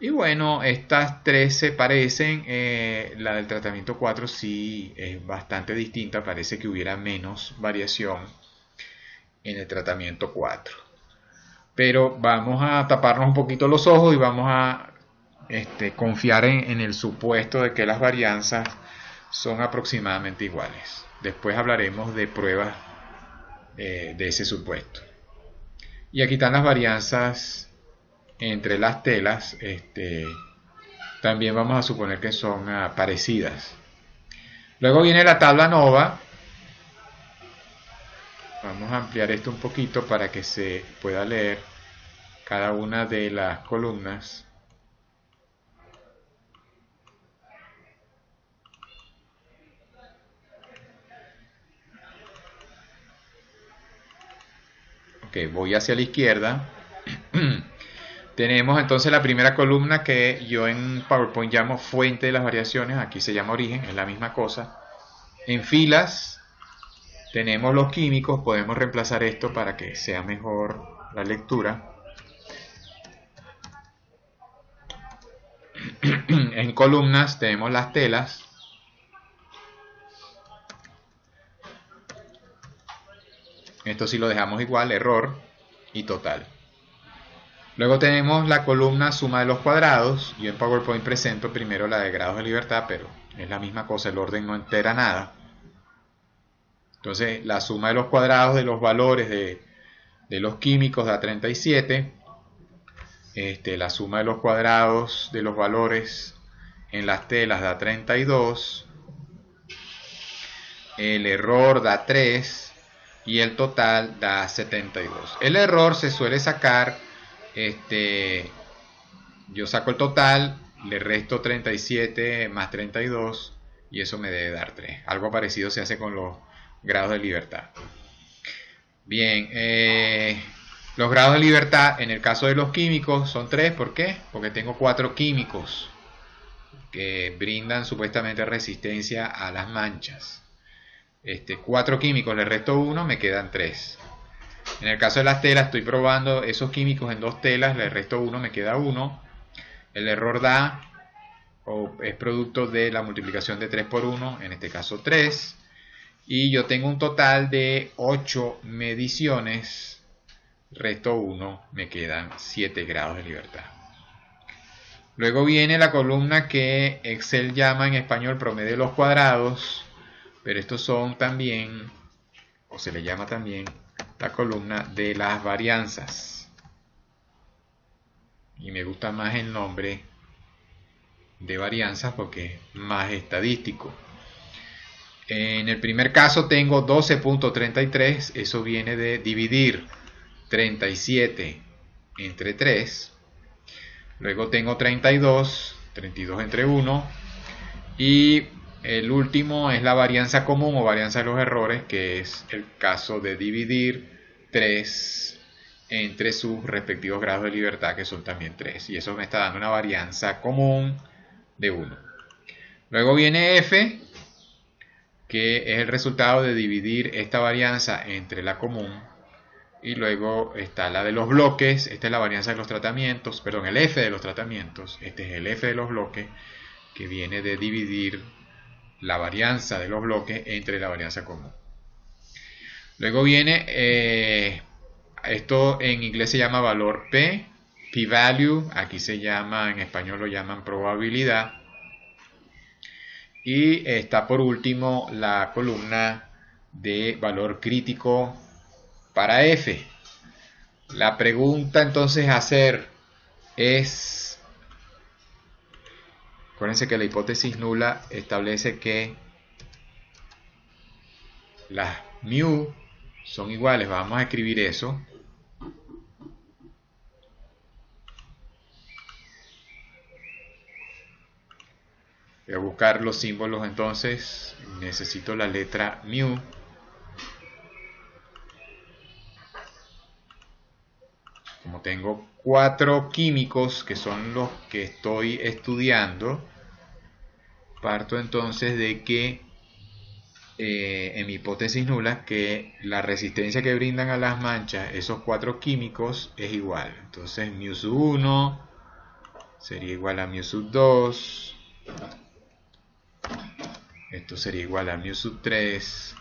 Y bueno, estas tres se parecen. La del tratamiento 4 sí es bastante distinta, parece que hubiera menos variación en el tratamiento 4. Pero vamos a taparnos un poquito los ojos y vamos a confiar en el supuesto de que las varianzas son aproximadamente iguales. Después hablaremos de pruebas de ese supuesto. Y aquí están las varianzas entre las telas. También vamos a suponer que son parecidas. Luego viene la tabla ANOVA. Vamos a ampliar esto un poquito para que se pueda leer cada una de las columnas. Ok, voy hacia la izquierda. Tenemos entonces la primera columna que yo en PowerPoint llamo fuente de las variaciones, aquí se llama origen, es la misma cosa. En filas tenemos los químicos, podemos reemplazar esto para que sea mejor la lectura. En columnas tenemos las telas. Esto sí lo dejamos igual, error y total. Luego tenemos la columna suma de los cuadrados. Yo en PowerPoint presento primero la de grados de libertad, pero es la misma cosa, el orden no entera nada. Entonces la suma de los cuadrados de los valores de los químicos da 37. La suma de los cuadrados de los valores en las telas da 32. El error da 3 y el total da 72. El error se suele sacar, yo saco el total, le resto 37 más 32 y eso me debe dar 3. Algo parecido se hace con los grados de libertad. Bien, los grados de libertad en el caso de los químicos son 3. ¿Por qué? Porque tengo 4 químicos que brindan supuestamente resistencia a las manchas. 4 químicos, le resto 1, me quedan 3. En el caso de las telas estoy probando esos químicos en 2 telas, le resto 1, me queda 1. El error da, o es producto de la multiplicación de 3 por 1, en este caso 3. Y yo tengo un total de 8 mediciones, resto 1, me quedan 7 grados de libertad. Luego viene la columna que Excel llama en español promedio de los cuadrados, pero estos son también, o se le llama también, la columna de las varianzas. Y me gusta más el nombre de varianzas porque es más estadístico. En el primer caso tengo 12.33, eso viene de dividir 37 entre 3. Luego tengo 32 entre 1. Y el último es la varianza común o varianza de los errores, que es el caso de dividir 3 entre sus respectivos grados de libertad, que son también 3. Y eso me está dando una varianza común de 1. Luego viene F, que es el resultado de dividir esta varianza entre la común. Y luego está la de los bloques, esta es la varianza de los tratamientos, perdón, el F de los tratamientos, este es el F de los bloques, que viene de dividir la varianza de los bloques entre la varianza común. Luego viene, esto en inglés se llama valor P, p-value, aquí se llama, en español lo llaman probabilidad. Y está por último la columna de valor crítico para F. La pregunta entonces a hacer es, acuérdense que la hipótesis nula establece que las mu son iguales. Vamos a escribir eso. Voy a buscar los símbolos entonces. Necesito la letra mu. Como tengo 4 químicos que son los que estoy estudiando, parto entonces de que en mi hipótesis nula que la resistencia que brindan a las manchas esos 4 químicos es igual. Entonces mu sub 1 sería igual a mu sub 2. Esto sería igual a mu sub 3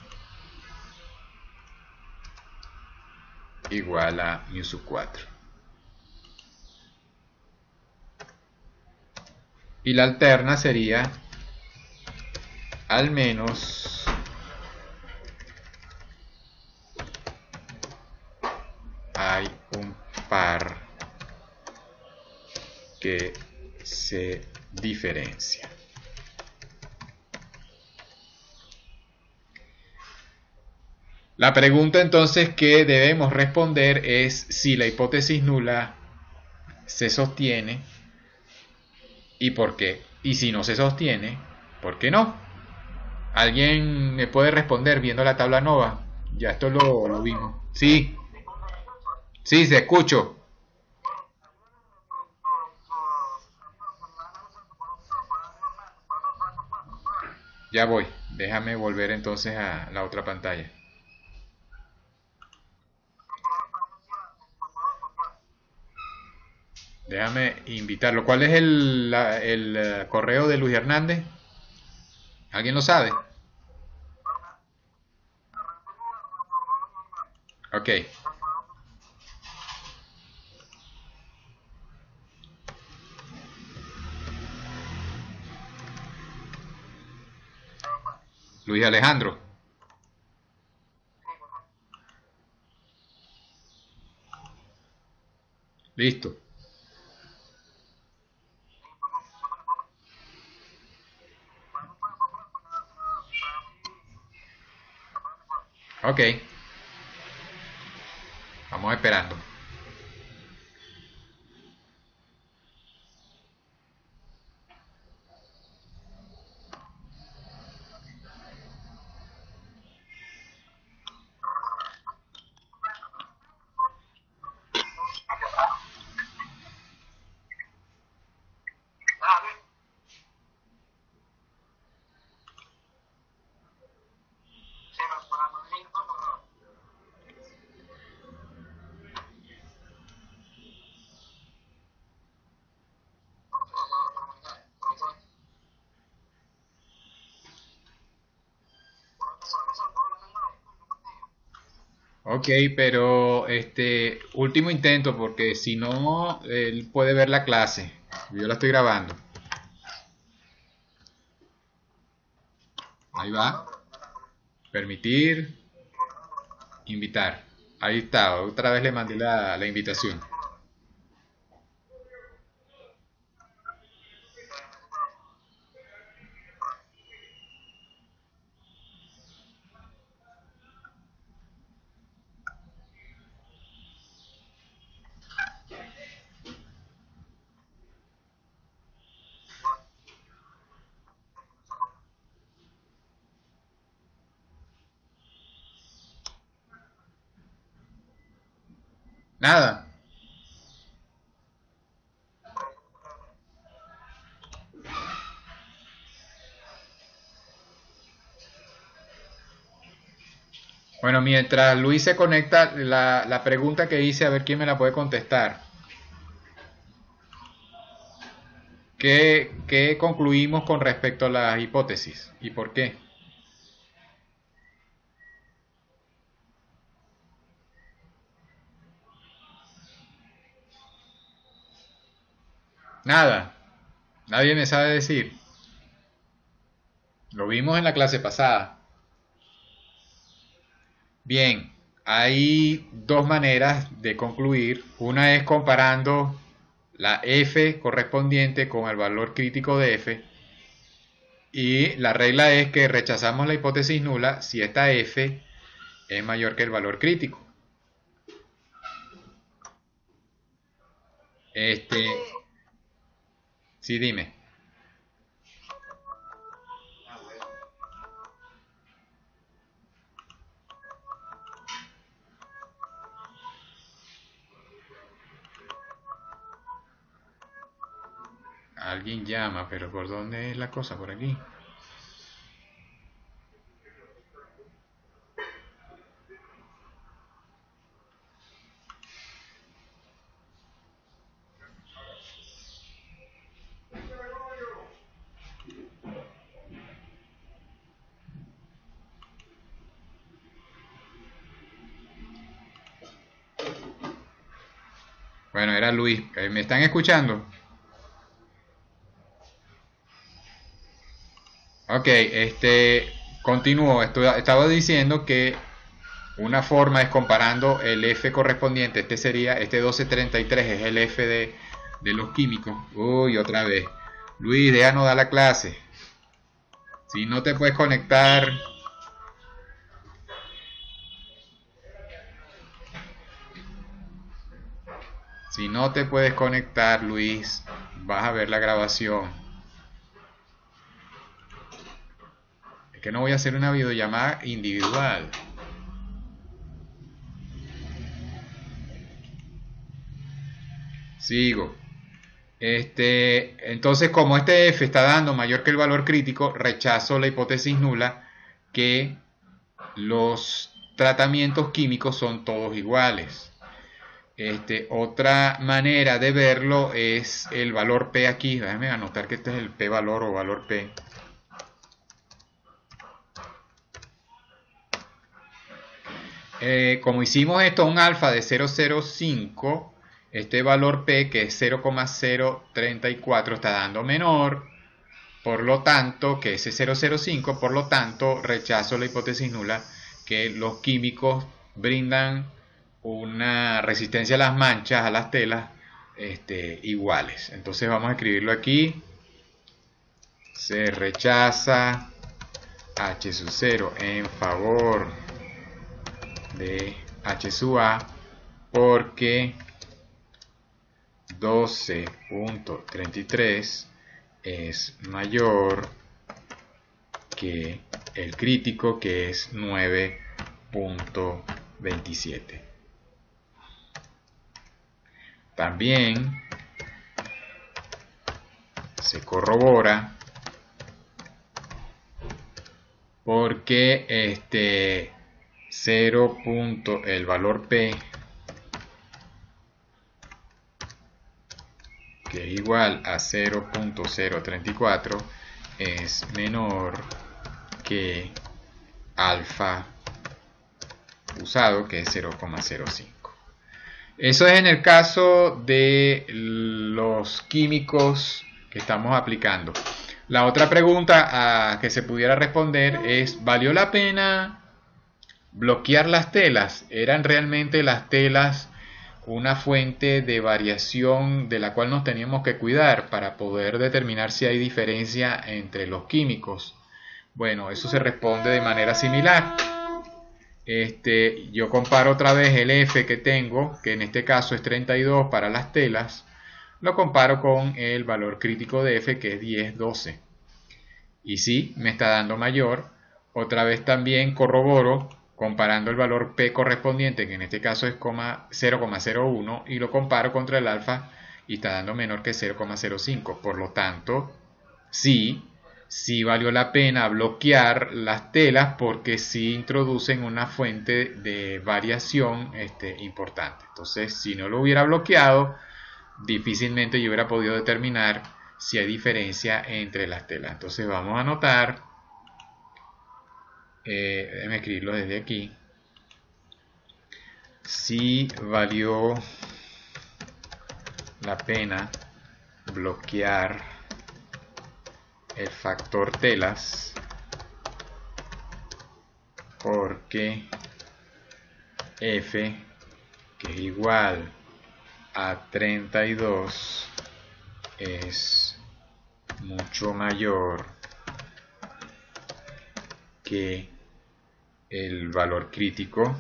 igual a mu sub 4. Y la alterna sería al menos hay un par que se diferencia. La pregunta entonces que debemos responder es si la hipótesis nula se sostiene y por qué. Y si no se sostiene, ¿por qué no? ¿Alguien me puede responder viendo la tabla nova? Ya esto lo vimos. Sí. Sí, te escucho. Ya voy. Déjame volver entonces a la otra pantalla. Déjame invitarlo. ¿Cuál es el correo de Luis Hernández? ¿Alguien lo sabe? Ok. Luis Alejandro. Listo. Ok. Vamos esperando. Ok, pero último intento porque si no, él puede ver la clase. Yo la estoy grabando. Ahí va. Permitir, invitar. Ahí está. Otra vez le mandé la invitación. Nada. Bueno, mientras Luis se conecta, la pregunta que hice, a ver quién me la puede contestar. ¿Qué concluimos con respecto a las hipótesis? ¿Y por qué? Nada. Nadie me sabe decir. Lo vimos en la clase pasada. Bien, hay dos maneras de concluir. Una es comparando la f correspondiente con el valor crítico de f. Y la regla es que rechazamos la hipótesis nula si esta f es mayor que el valor crítico. Este, sí, dime. Alguien llama, pero ¿por dónde es la cosa? Por aquí. Bueno, era Luis. ¿Me están escuchando? Ok, continúo. Estaba diciendo que una forma es comparando el F correspondiente. Este sería, este 1233 es el F de los químicos. Uy, otra vez. Luis, déjanos dar la clase. Si no te puedes conectar, si no te puedes conectar, Luis, vas a ver la grabación. Es que no voy a hacer una videollamada individual. Sigo. Entonces, como este F está dando mayor que el valor crítico, rechazo la hipótesis nula que los tratamientos químicos son todos iguales. Otra manera de verlo es el valor P aquí. Déjame anotar que este es el P valor o valor P. Como hicimos esto a un alfa de 0,05, este valor P, que es 0,034, está dando menor, por lo tanto, que ese 0,05, por lo tanto, rechazo la hipótesis nula que los químicos brindan una resistencia a las manchas, a las telas, iguales. Entonces vamos a escribirlo aquí. Se rechaza H sub 0 en favor de H sub A porque 12.33 es mayor que el crítico, que es 9.27. También se corrobora porque el valor P, que es igual a 0.034, es menor que alfa usado, que es 0,05. Eso es en el caso de los químicos que estamos aplicando. La otra pregunta que se pudiera responder es: ¿valió la pena bloquear las telas? ¿Eran realmente las telas una fuente de variación de la cual nos teníamos que cuidar para poder determinar si hay diferencia entre los químicos? Bueno, eso se responde de manera similar. Yo comparo otra vez el F que tengo, que en este caso es 32 para las telas, lo comparo con el valor crítico de F, que es 10,12. Y sí, me está dando mayor. Otra vez también corroboro comparando el valor P correspondiente, que en este caso es 0,01, y lo comparo contra el alfa y está dando menor que 0,05. Por lo tanto, sí valió la pena bloquear las telas porque sí introducen una fuente de variación importante. Entonces, si no lo hubiera bloqueado, difícilmente yo hubiera podido determinar si hay diferencia entre las telas. Entonces vamos a anotar, déjenme escribirlo desde aquí: si valió la pena bloquear el factor telas porque F, que es igual a 32, es mucho mayor que el valor crítico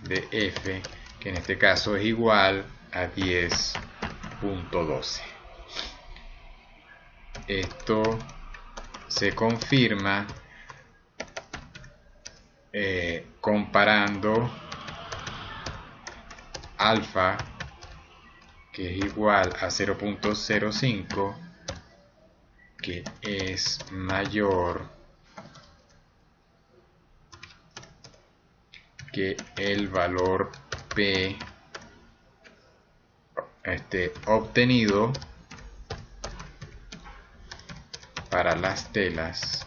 de F, que en este caso es igual a 10.12. Esto se confirma comparando alfa, que es igual a 0.05, que es mayor que el valor P obtenido para las telas,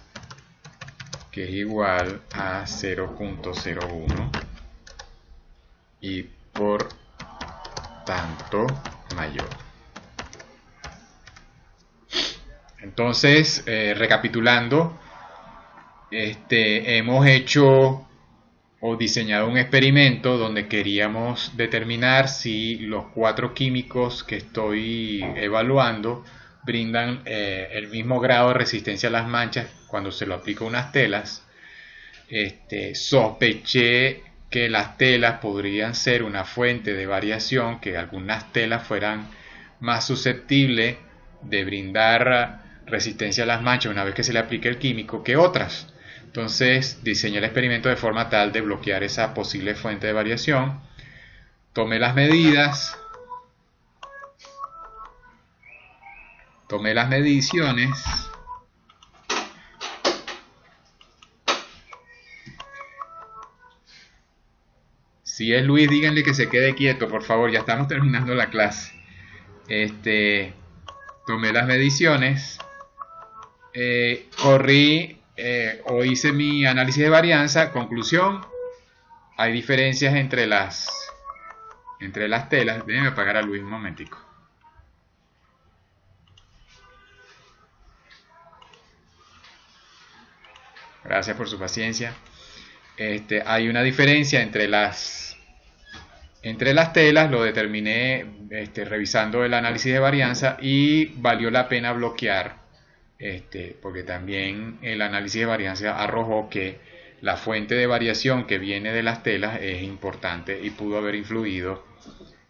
que es igual a 0.01 y por tanto mayor. Entonces, recapitulando, hemos hecho o diseñado un experimento donde queríamos determinar si los 4 químicos que estoy evaluando brindan el mismo grado de resistencia a las manchas cuando se lo aplico a unas telas. Sospeché que las telas podrían ser una fuente de variación, que algunas telas fueran más susceptibles de brindar resistencia a las manchas una vez que se le aplique el químico que otras. Entonces diseñé el experimento de forma tal de bloquear esa posible fuente de variación. Tomé las medidas, tomé las mediciones. Si es Luis, díganle que se quede quieto, por favor, ya estamos terminando la clase. Tomé las mediciones, corrí o hice mi análisis de varianza. Conclusión: hay diferencias entre las telas. Déjenme apagar a Luis un momentico. Gracias por su paciencia. Hay una diferencia entre las telas. Lo determiné revisando el análisis de varianza, y valió la pena bloquear, porque también el análisis de varianza arrojó que la fuente de variación que viene de las telas es importante y pudo haber influido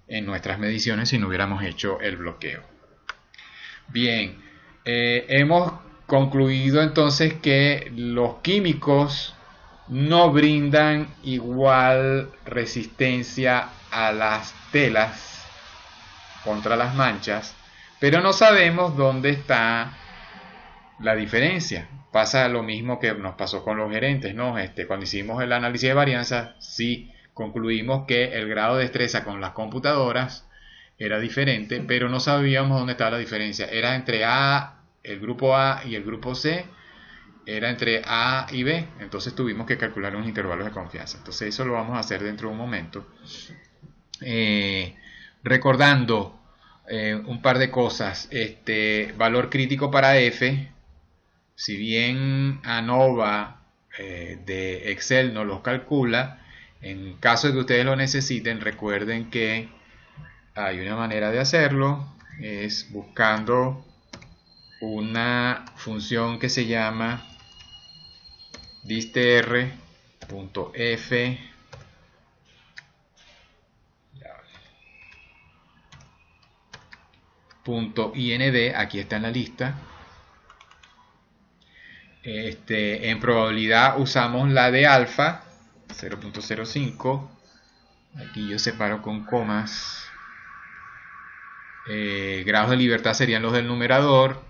en nuestras mediciones si no hubiéramos hecho el bloqueo. Bien, hemos concluido entonces que los químicos no brindan igual resistencia a las telas contra las manchas, pero no sabemos dónde está la diferencia. Pasa lo mismo que nos pasó con los gerentes, ¿no? Cuando hicimos el análisis de varianza, sí concluimos que el grado de destreza con las computadoras era diferente, pero no sabíamos dónde estaba la diferencia. Era entre el grupo A y el grupo C, era entre A y B, entonces tuvimos que calcular unos intervalos de confianza. Entonces eso lo vamos a hacer dentro de un momento. Recordando un par de cosas. Valor crítico para F, si bien ANOVA de Excel no los calcula, en caso de que ustedes lo necesiten, recuerden que hay una manera de hacerlo, es buscando una función que se llama distr.f .ind, aquí está en la lista. En probabilidad usamos la de alfa, 0.05. Aquí yo separo con comas. Grados de libertad serían los del numerador,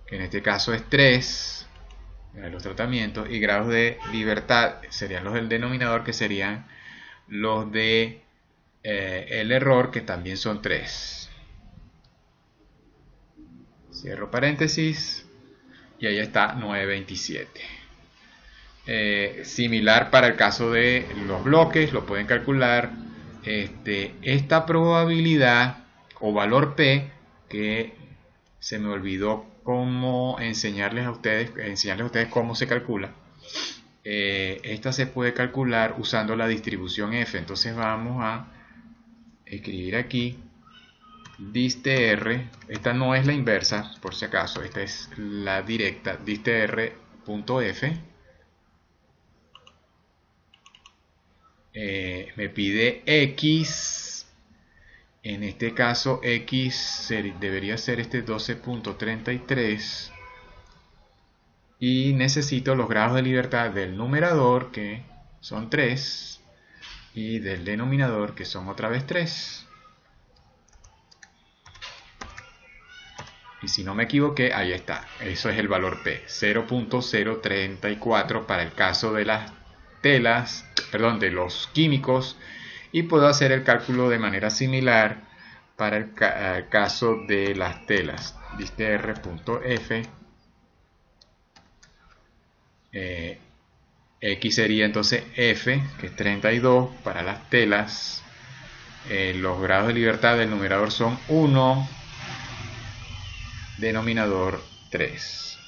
que en este caso es 3, de los tratamientos, y grados de libertad serían los del denominador, que serían los de el error, que también son 3. Cierro paréntesis y ahí está 927. Similar para el caso de los bloques, lo pueden calcular. Esta probabilidad o valor P, que se me olvidó cómo enseñarles a ustedes cómo se calcula. Esta se puede calcular usando la distribución F. Entonces vamos a escribir aquí distr. Esta no es la inversa, por si acaso, esta es la directa, distr.f. Me pide X. En este caso X debería ser 12.33, y necesito los grados de libertad del numerador, que son 3, y del denominador, que son otra vez 3. Y si no me equivoqué, ahí está. Eso es el valor P, 0.034 para el caso de las telas, perdón, de los químicos, y puedo hacer el cálculo de manera similar para el caso de las telas. distr.f. X sería entonces F, que es 32 para las telas. Los grados de libertad del numerador son 1, denominador 3.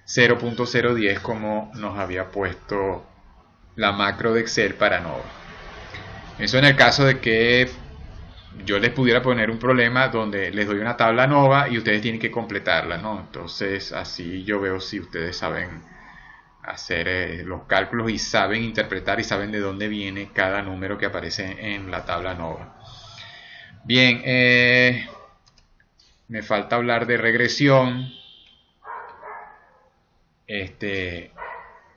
0.010 como nos había puesto la macro de Excel para ANOVA. Eso en el caso de que yo les pudiera poner un problema donde les doy una tabla ANOVA y ustedes tienen que completarla, ¿no? Entonces así yo veo si ustedes saben hacer los cálculos y saben interpretar y saben de dónde viene cada número que aparece en la tabla ANOVA. Bien, me falta hablar de regresión.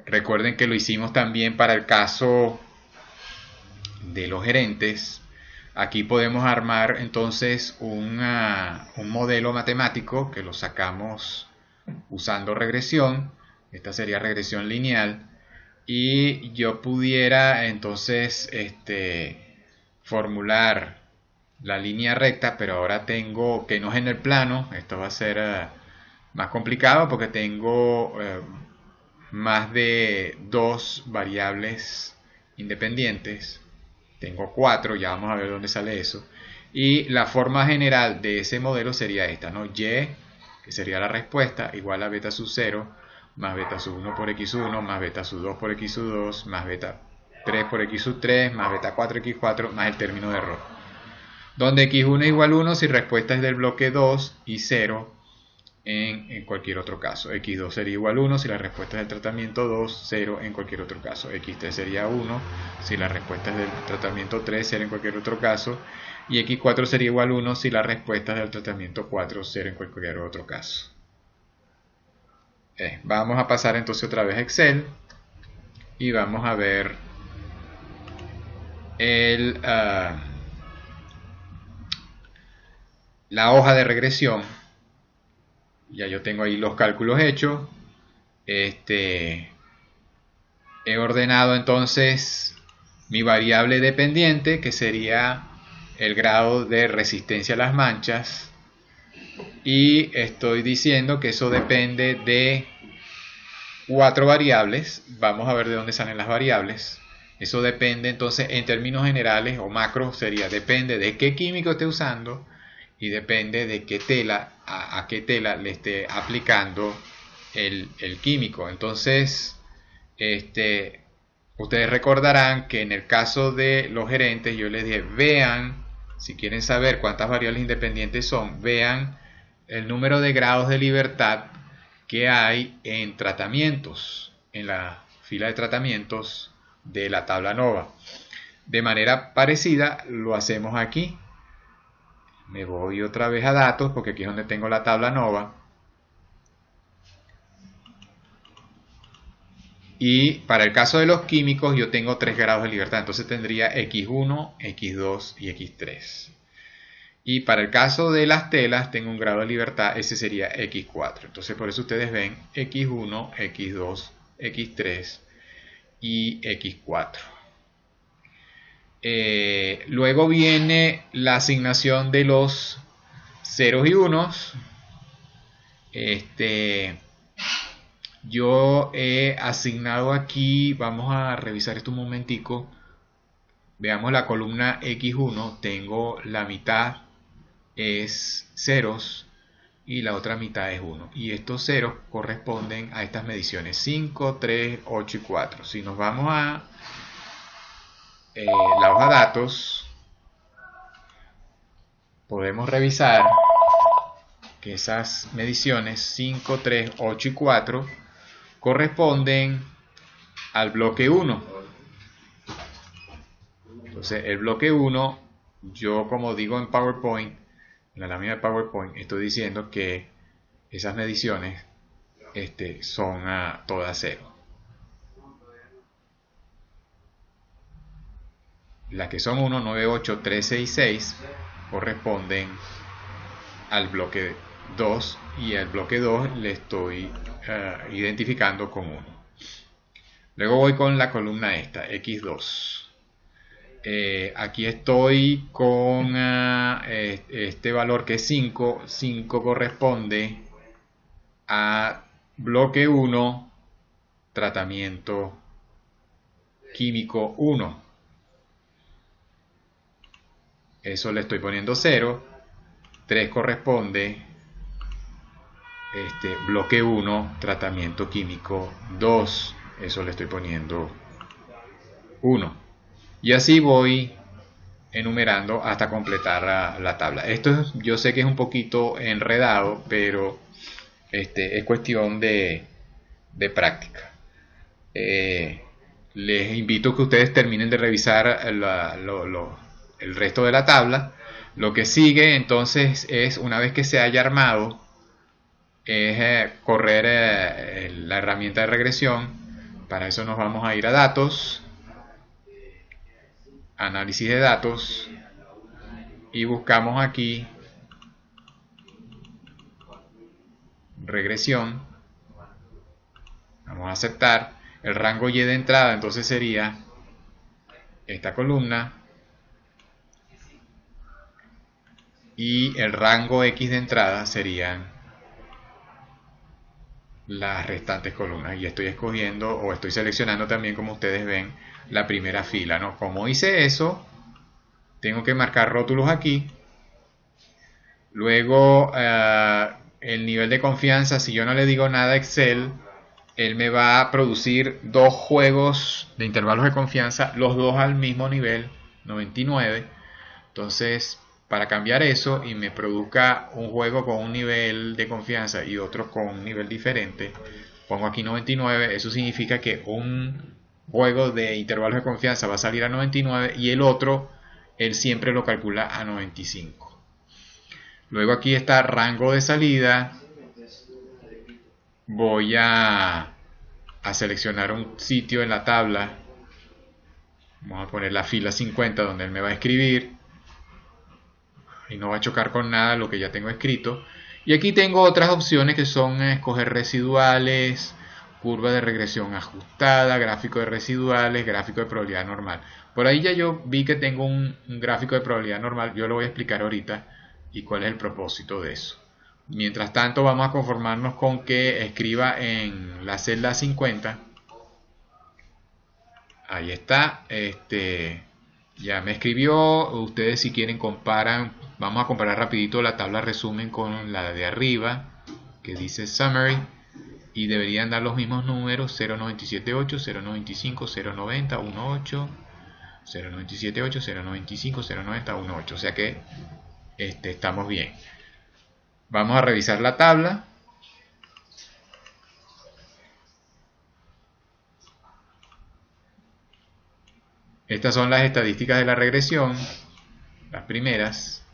Recuerden que lo hicimos también para el caso de los gerentes. Aquí podemos armar entonces un modelo matemático que lo sacamos usando regresión. Esta sería regresión lineal. Y yo pudiera entonces formular la línea recta, pero ahora tengo que no es en el plano. Esto va a ser más complicado porque tengo más de dos variables independientes. Tengo 4, ya vamos a ver dónde sale eso. Y la forma general de ese modelo sería esta, ¿no? Y, que sería la respuesta, igual a beta sub 0, más beta sub 1 por x1, más beta sub 2 por x2, más beta 3 por x sub 3, más beta 4 x4, más el término de error. Donde x1 es igual a 1 si respuesta es del bloque 2 y 0 en cualquier otro caso. X2 sería igual a 1 si la respuesta es del tratamiento 2, 0 en cualquier otro caso. X3 sería 1 si la respuesta es del tratamiento 3, 0 en cualquier otro caso. Y X4 sería igual a 1 si la respuesta es del tratamiento 4, 0 en cualquier otro caso. Vamos a pasar entonces otra vez a Excel y vamos a ver la hoja de regresión. Ya yo tengo ahí los cálculos hechos. He ordenado entonces mi variable dependiente, que sería el grado de resistencia a las manchas, y estoy diciendo que eso depende de 4 variables. Vamos a ver de dónde salen las variables. Eso depende entonces en términos generales o macro, sería depende de qué químico esté usando y depende de qué tela, a qué tela le esté aplicando el químico. Entonces, ustedes recordarán que en el caso de los gerentes yo les dije, vean, si quieren saber cuántas variables independientes son, vean el número de grados de libertad que hay en tratamientos, en la fila de tratamientos de la tabla NOVA. De manera parecida lo hacemos aquí. Me voy otra vez a datos porque aquí es donde tengo la tabla NOVA. Y para el caso de los químicos yo tengo 3 grados de libertad. Entonces tendría X1, X2 y X3. Y para el caso de las telas tengo un grado de libertad, ese sería X4. Entonces por eso ustedes ven X1, X2, X3 y X4. Luego viene la asignación de los ceros y unos. Yo he asignado aquí, vamos a revisar esto un momentico. Veamos la columna X1, tengo la mitad es ceros y la otra mitad es 1. Y estos ceros corresponden a estas mediciones 5, 3, 8 y 4. Si nos vamos a la hoja datos, podemos revisar que esas mediciones 5, 3, 8 y 4 corresponden al bloque 1. Entonces el bloque 1, yo como digo en PowerPoint, en la lámina de PowerPoint, estoy diciendo que esas mediciones son todas 0. Las que son 1, 9, 8, 13 y 6 corresponden al bloque 2 y al bloque 2 le estoy identificando con 1. Luego voy con la columna esta, X2. Aquí estoy con este valor que es 5. 5 corresponde a bloque 1, tratamiento químico 1. Eso le estoy poniendo 0. 3 corresponde bloque 1, tratamiento químico 2. Eso le estoy poniendo 1. Y así voy enumerando hasta completar la tabla. Esto yo sé que es un poquito enredado, pero es cuestión de práctica. Les invito a que ustedes terminen de revisar el resto de la tabla. Lo que sigue entonces es, una vez que se haya armado es correr la herramienta de regresión. Para eso nos vamos a ir a datos, análisis de datos, y buscamos aquí regresión. Vamos a aceptar. El rango Y de entrada entonces sería esta columna, y el rango X de entrada serían las restantes columnas, y estoy escogiendo o estoy seleccionando también, como ustedes ven, la primera fila, ¿no? Como hice eso, tengo que marcar rótulos aquí. Luego el nivel de confianza, si yo no le digo nada a Excel, él me va a producir dos juegos de intervalos de confianza, los dos al mismo nivel, 99. Entonces, para cambiar eso y me produzca un juego con un nivel de confianza y otro con un nivel diferente, pongo aquí 99. Eso significa que un juego de intervalos de confianza va a salir a 99 y el otro, él siempre lo calcula a 95. Luego aquí está rango de salida. Voy a seleccionar un sitio en la tabla. Vamos a poner la fila 50 donde él me va a escribir. Y no va a chocar con nada lo que ya tengo escrito. Y aquí tengo otras opciones que son escoger residuales, curva de regresión ajustada, gráfico de residuales, gráfico de probabilidad normal. Por ahí ya yo vi que tengo un gráfico de probabilidad normal. Yo lo voy a explicar ahorita y cuál es el propósito de eso. Mientras tanto, vamos a conformarnos con que escriba en la celda 50. Ahí está. Ya me escribió. Ustedes, si quieren, comparan. Vamos a comparar rapidito la tabla resumen con la de arriba, que dice Summary. Y deberían dar los mismos números: 0.978, 0.95, 0.90, 1.8, 0.978, 0.95, 0.90, 1.8. O sea que estamos bien. Vamos a revisar la tabla. Estas son las estadísticas de la regresión, las primeras.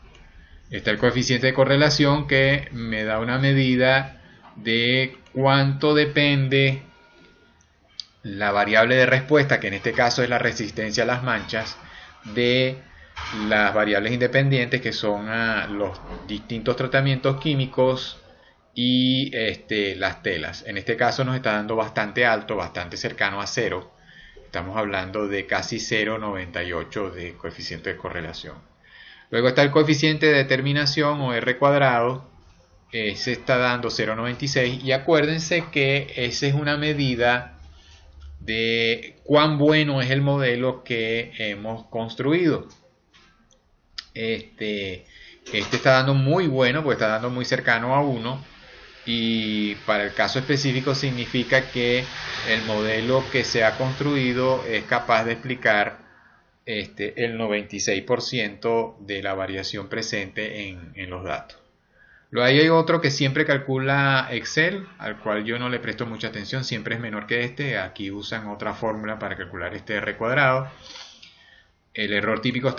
Está el coeficiente de correlación, que me da una medida de cuánto depende la variable de respuesta, que en este caso es la resistencia a las manchas, de las variables independientes, que son los distintos tratamientos químicos y las telas. En este caso nos está dando bastante alto, bastante cercano a 0. Estamos hablando de casi 0.98 de coeficiente de correlación. Luego está el coeficiente de determinación, o R cuadrado. Se está dando 0.96, y acuérdense que esa es una medida de cuán bueno es el modelo que hemos construido. Este está dando muy bueno, porque está dando muy cercano a 1, y para el caso específico significa que el modelo que se ha construido es capaz de explicar el 96% de la variación presente en los datos. Luego hay otro que siempre calcula Excel, al cual yo no le presto mucha atención, siempre es menor que este. Aquí usan otra fórmula para calcular este R cuadrado. El error típico no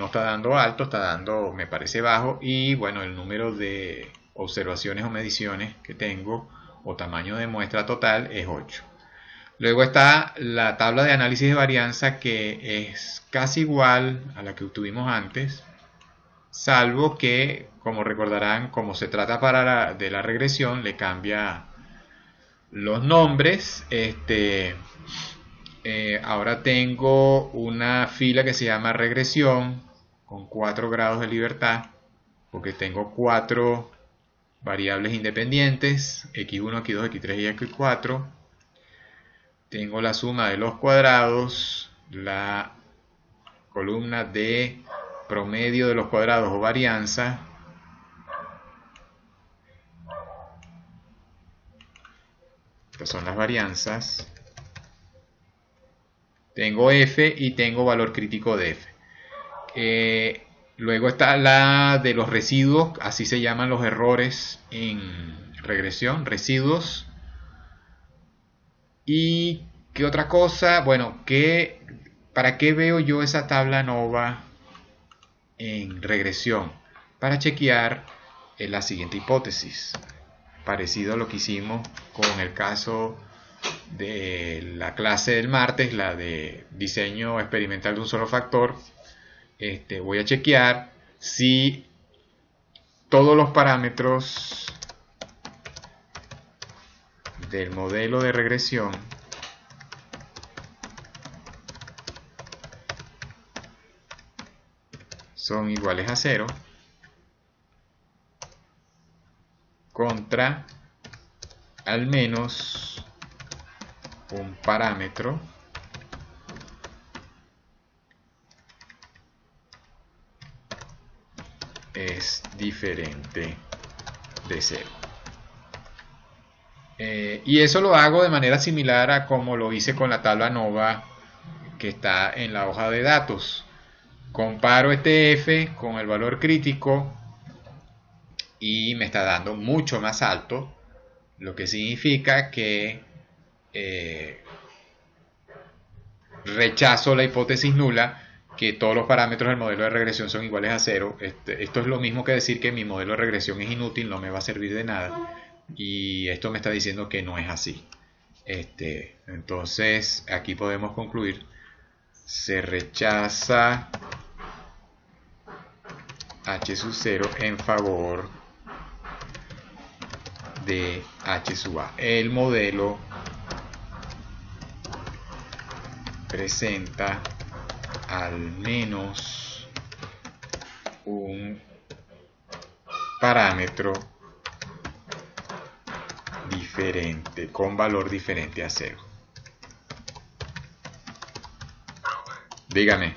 está dando alto, está dando, me parece, bajo. Y bueno, el número de observaciones o mediciones que tengo, o tamaño de muestra total, es 8. Luego está la tabla de análisis de varianza, que es casi igual a la que tuvimos antes, salvo que, como recordarán, como se trata de la regresión, le cambia los nombres. Ahora tengo una fila que se llama regresión, con 4 grados de libertad, porque tengo 4 variables independientes, x1, x2, x3 y x4. Tengo la suma de los cuadrados, la columna de promedio de los cuadrados o varianza, estas son las varianzas. Tengo f y tengo valor crítico de f. Luego está la de los residuos, así se llaman los errores en regresión, residuos. ¿Y qué otra cosa? Bueno, ¿para qué veo yo esa tabla ANOVA en regresión? Para chequear la siguiente hipótesis. parecido a lo que hicimos con el caso de la clase del martes, la de diseño experimental de un solo factor. Voy a chequear si todos los parámetros del modelo de regresión son iguales a 0 contra al menos un parámetro es diferente de 0. Y eso lo hago de manera similar a como lo hice con la tabla ANOVA que está en la hoja de datos. Comparo este f con el valor crítico y me está dando mucho más alto, lo que significa que rechazo la hipótesis nula que todos los parámetros del modelo de regresión son iguales a 0. Esto es lo mismo que decir que mi modelo de regresión es inútil, no me va a servir de nada. Y esto me está diciendo que no es así. Entonces aquí podemos concluir: se rechaza h sub 0 en favor de h sub a. El modelo presenta al menos un parámetro diferente, con valor diferente a 0. Dígame.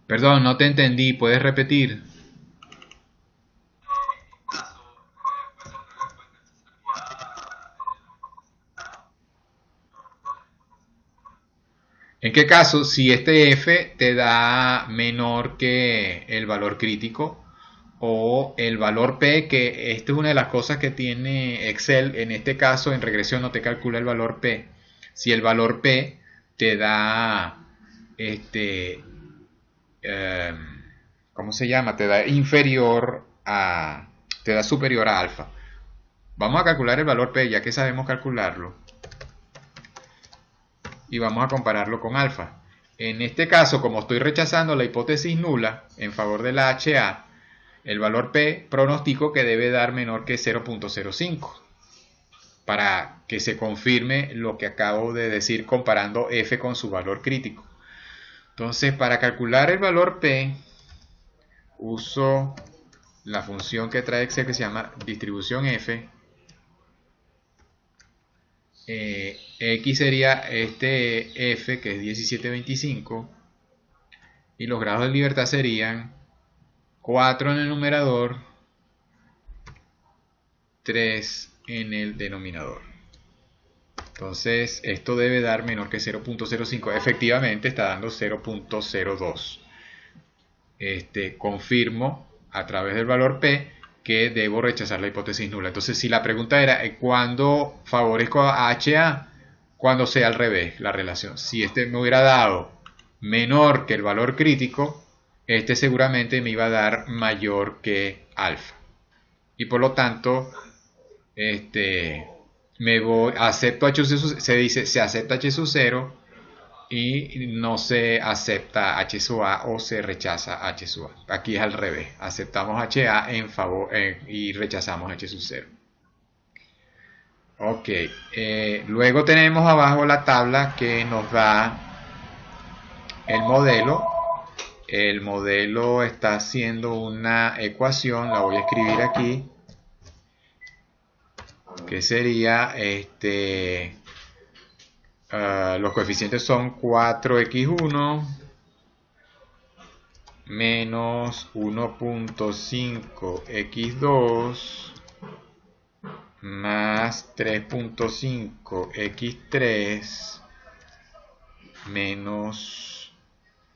Perdón, no te entendí, ¿puedes repetir? ¿En qué caso? Si este f te da menor que el valor crítico o el valor p, que esta es una de las cosas que tiene Excel, en este caso en regresión no te calcula el valor p. Si el valor p te da ¿cómo se llama? Te da inferior a, te da superior a alfa. Vamos a calcular el valor p ya que sabemos calcularlo. Y vamos a compararlo con alfa. En este caso, como estoy rechazando la hipótesis nula en favor de la HA, el valor P pronostico que debe dar menor que 0.05 para que se confirme lo que acabo de decir comparando F con su valor crítico. Entonces, para calcular el valor P, uso la función que trae Excel que se llama distribución F. X sería este F que es 1725 y los grados de libertad serían 4 en el numerador, 3 en el denominador. Entonces esto debe dar menor que 0.05. Efectivamente está dando 0.02. Confirmo a través del valor P que debo rechazar la hipótesis nula. Entonces, si la pregunta era ¿cuándo favorezco a HA? Cuando sea al revés la relación. Si me hubiera dado menor que el valor crítico, seguramente me iba a dar mayor que alfa. Y por lo tanto, acepto H sub, se dice se acepta H sub 0 y no se acepta H sub A o se rechaza H sub A. Aquí es al revés, aceptamos HA en favor y rechazamos H sub 0. Ok, luego tenemos abajo la tabla que nos da el modelo. El modelo está haciendo una ecuación, la voy a escribir aquí, que sería los coeficientes son 4x1 menos 1.5x2 más 3.5x3 menos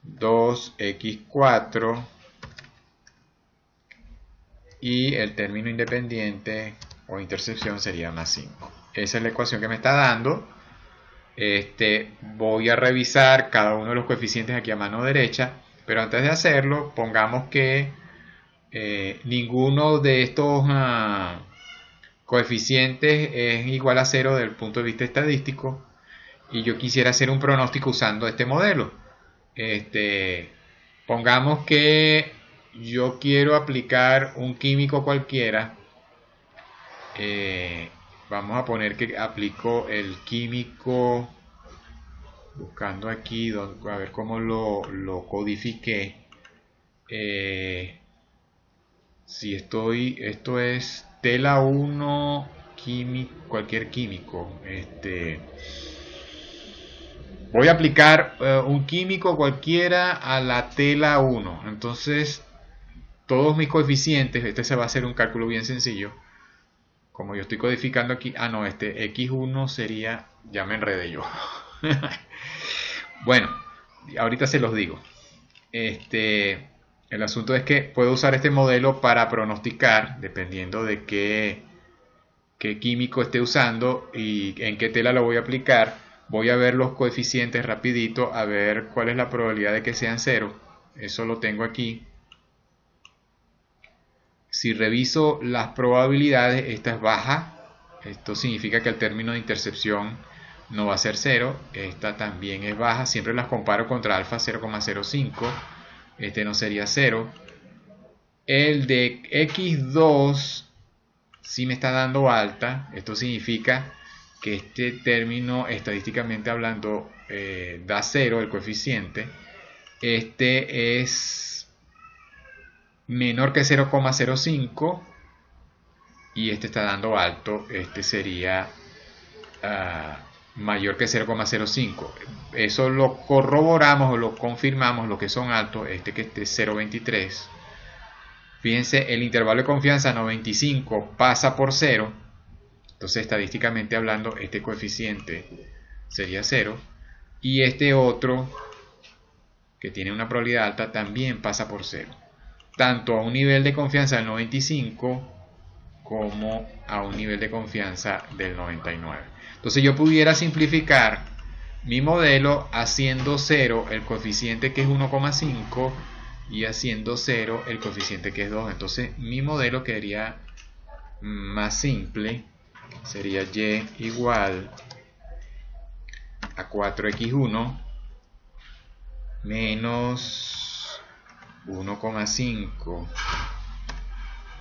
2x4 y el término independiente o intercepción sería más 5. Esa es la ecuación que me está dando. Voy a revisar cada uno de los coeficientes aquí a mano derecha, pero antes de hacerlo, pongamos que ninguno de estos coeficientes es igual a 0 desde el punto de vista estadístico, y yo quisiera hacer un pronóstico usando este modelo. Pongamos que yo quiero aplicar un químico cualquiera. Vamos a poner que aplico el químico, buscando aquí a ver cómo lo codifiqué. Si esto es tela 1, cualquier químico. Voy a aplicar un químico cualquiera a la tela 1. Entonces, todos mis coeficientes, se va a hacer un cálculo bien sencillo. Como yo estoy codificando aquí, no, X1 sería, ya me enredé yo. Bueno, ahorita se los digo. El asunto es que puedo usar este modelo para pronosticar, dependiendo de qué químico esté usando y en qué tela lo voy a aplicar. Voy a ver los coeficientes rapidito, a ver cuál es la probabilidad de que sean 0. Eso lo tengo aquí. Si reviso las probabilidades, esta es baja. Esto significa que el término de intercepción no va a ser 0. Esta también es baja. Siempre las comparo contra alfa 0,05. Este no sería 0. El de X2 sí me está dando alta. Esto significa que este término, estadísticamente hablando, da 0 el coeficiente. Este es menor que 0,05 y este está dando alto. Este sería mayor que 0,05. Eso lo corroboramos o lo confirmamos, lo que son altos, que esté 0,23. Fíjense, el intervalo de confianza 95 pasa por 0. Entonces, estadísticamente hablando, este coeficiente sería 0. Y este otro, que tiene una probabilidad alta, también pasa por 0. Tanto a un nivel de confianza del 95 como a un nivel de confianza del 99. Entonces yo pudiera simplificar mi modelo haciendo 0 el coeficiente que es 1,5 y haciendo 0 el coeficiente que es 2. Entonces mi modelo quedaría más simple. Sería y igual a 4x1 menos 1,5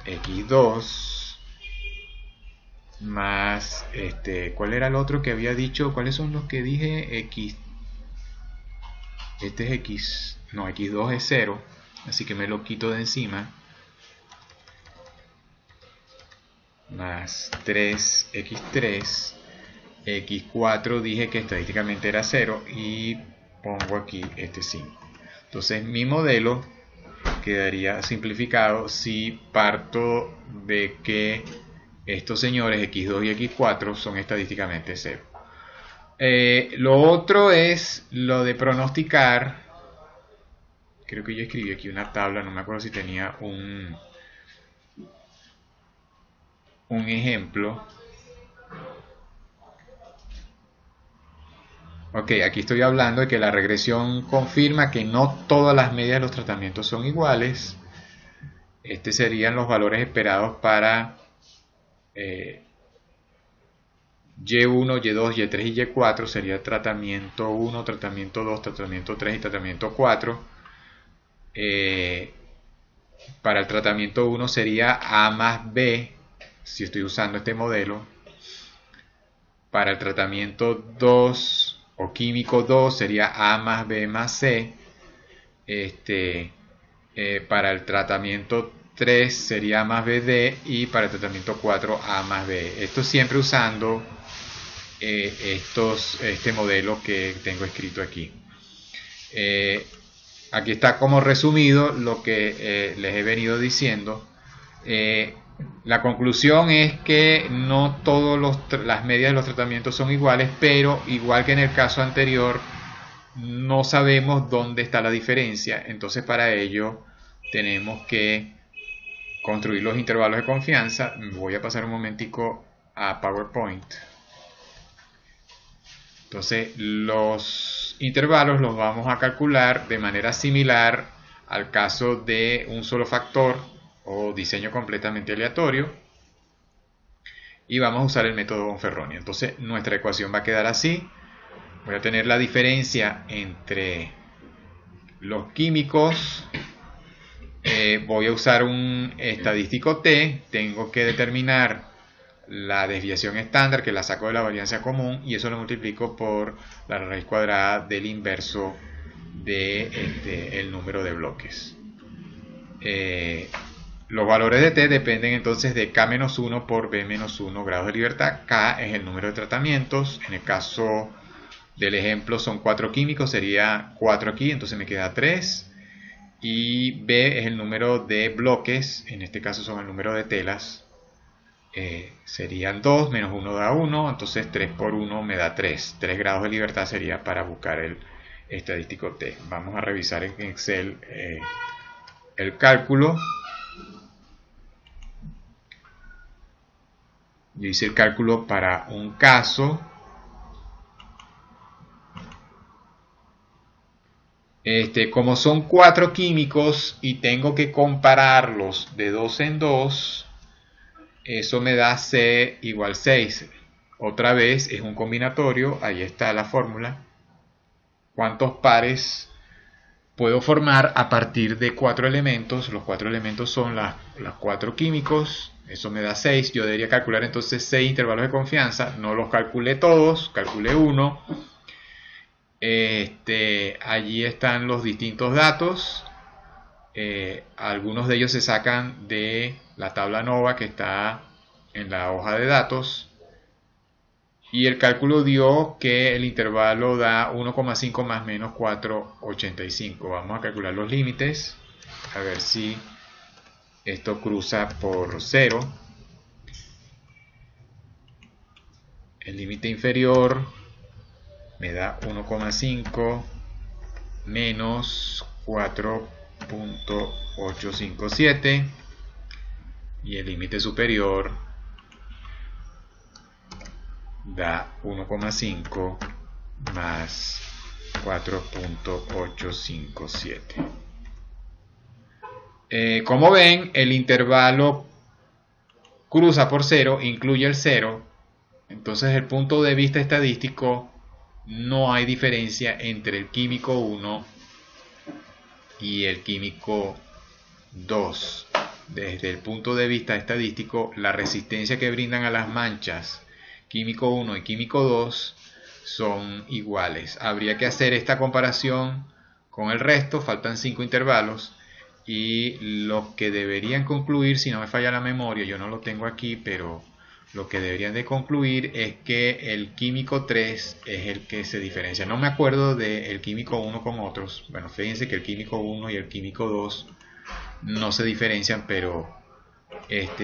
x2 más ¿cuál era el otro que había dicho? ¿Cuáles son los que dije? X, este es X, no, x2 es 0, así que me lo quito de encima, más 3x3, x4 dije que estadísticamente era 0 y pongo aquí 5. Entonces mi modelo quedaría simplificado si parto de que estos señores x2 y x4 son estadísticamente 0. Lo otro es lo de pronosticar. Creo que yo escribí aquí una tabla, no me acuerdo si tenía un ejemplo. Ok, aquí estoy hablando de que la regresión confirma que no todas las medias de los tratamientos son iguales. Serían los valores esperados para Y1, Y2, Y3 y Y4. Sería tratamiento 1, tratamiento 2, tratamiento 3 y tratamiento 4. Para el tratamiento 1 sería A más B, si estoy usando este modelo. Para el tratamiento 2 o químico 2 sería A más B más C. Para el tratamiento 3 sería A más BD y para el tratamiento 4 A más B. Esto siempre usando este modelo que tengo escrito aquí. Aquí está como resumido lo que les he venido diciendo. La conclusión es que no todas las medias de los tratamientos son iguales, pero igual que en el caso anterior, no sabemos dónde está la diferencia. Entonces para ello tenemos que construir los intervalos de confianza. Voy a pasar un momentico a PowerPoint. Entonces los intervalos los vamos a calcular de manera similar al caso de un solo factor o diseño completamente aleatorio, y vamos a usar el método Bonferroni. Entonces nuestra ecuación va a quedar así. Voy a tener la diferencia entre los químicos. Voy a usar un estadístico T. Tengo que determinar la desviación estándar, que la saco de la varianza común, y eso lo multiplico por la raíz cuadrada del inverso de el número de bloques. Los valores de T dependen entonces de K-1 por B-1 grados de libertad. K es el número de tratamientos. En el caso del ejemplo son 4 químicos, sería 4 aquí, entonces me queda 3. Y B es el número de bloques, en este caso son el número de telas. Serían 2, menos 1 da 1, entonces 3 por 1 me da 3. 3 grados de libertad sería para buscar el estadístico T. Vamos a revisar en Excel el cálculo. Yo hice el cálculo para un caso. Como son 4 químicos y tengo que compararlos de 2 en 2, eso me da C igual 6. Otra vez es un combinatorio, ahí está la fórmula. ¿Cuántos pares puedo formar a partir de 4 elementos? Los 4 elementos son los 4 químicos, eso me da 6. Yo debería calcular entonces 6 intervalos de confianza. No los calculé todos, calculé uno. Allí están los distintos datos. Algunos de ellos se sacan de la tabla NOVA que está en la hoja de datos, y el cálculo dio que el intervalo da 1,5 más menos 4,85. Vamos a calcular los límites a ver si esto cruza por 0. El límite inferior me da 1,5 menos 4,857, y el límite superior da 1,5 más 4,857. Como ven, el intervalo cruza por 0, incluye el 0. Entonces, desde el punto de vista estadístico, no hay diferencia entre el químico 1 y el químico 2. Desde el punto de vista estadístico, la resistencia que brindan a las manchas químico 1 y químico 2 son iguales. Habría que hacer esta comparación con el resto. Faltan 5 intervalos, y los que deberían concluir, si no me falla la memoria, yo no lo tengo aquí, pero lo que deberían de concluir es que el químico 3 es el que se diferencia. No me acuerdo del químico 1 con otros. Bueno, fíjense que el químico 1 y el químico 2 no se diferencian, pero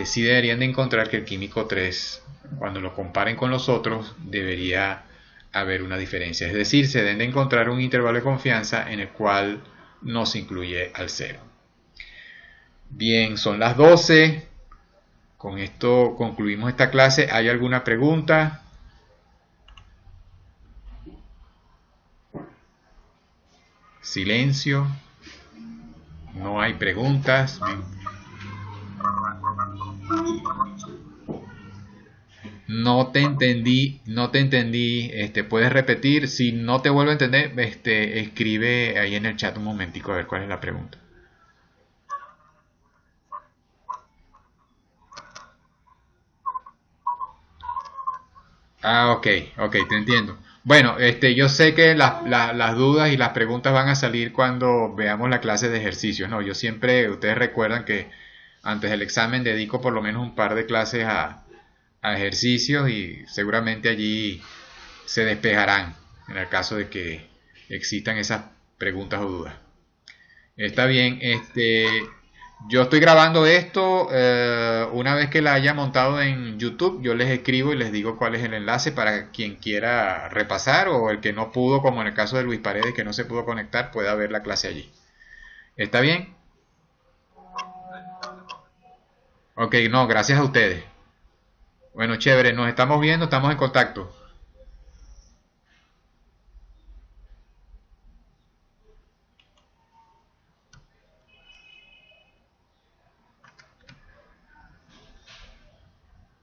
sí deberían de encontrar que el químico 3, cuando lo comparen con los otros, debería haber una diferencia. Es decir, se deben de encontrar un intervalo de confianza en el cual no se incluye al 0. Bien, son las 12. Con esto concluimos esta clase. ¿Hay alguna pregunta? Silencio. No hay preguntas. No te entendí, no te entendí. ¿Puedes repetir? Si no te vuelvo a entender, escribe ahí en el chat un momentico a ver cuál es la pregunta. Ah, ok, te entiendo. Bueno, yo sé que las dudas y las preguntas van a salir cuando veamos la clase de ejercicios, ¿no? Yo siempre, ustedes recuerdan que antes del examen dedico por lo menos un par de clases a ejercicios, y seguramente allí se despejarán en el caso de que existan esas preguntas o dudas. Está bien, yo estoy grabando esto. Una vez que la haya montado en YouTube, yo les escribo y les digo cuál es el enlace para quien quiera repasar, o el que no pudo, como en el caso de Luis Paredes, que no se pudo conectar, pueda ver la clase allí. ¿Está bien? Ok, no, gracias a ustedes. Bueno, chévere, nos estamos viendo, estamos en contacto.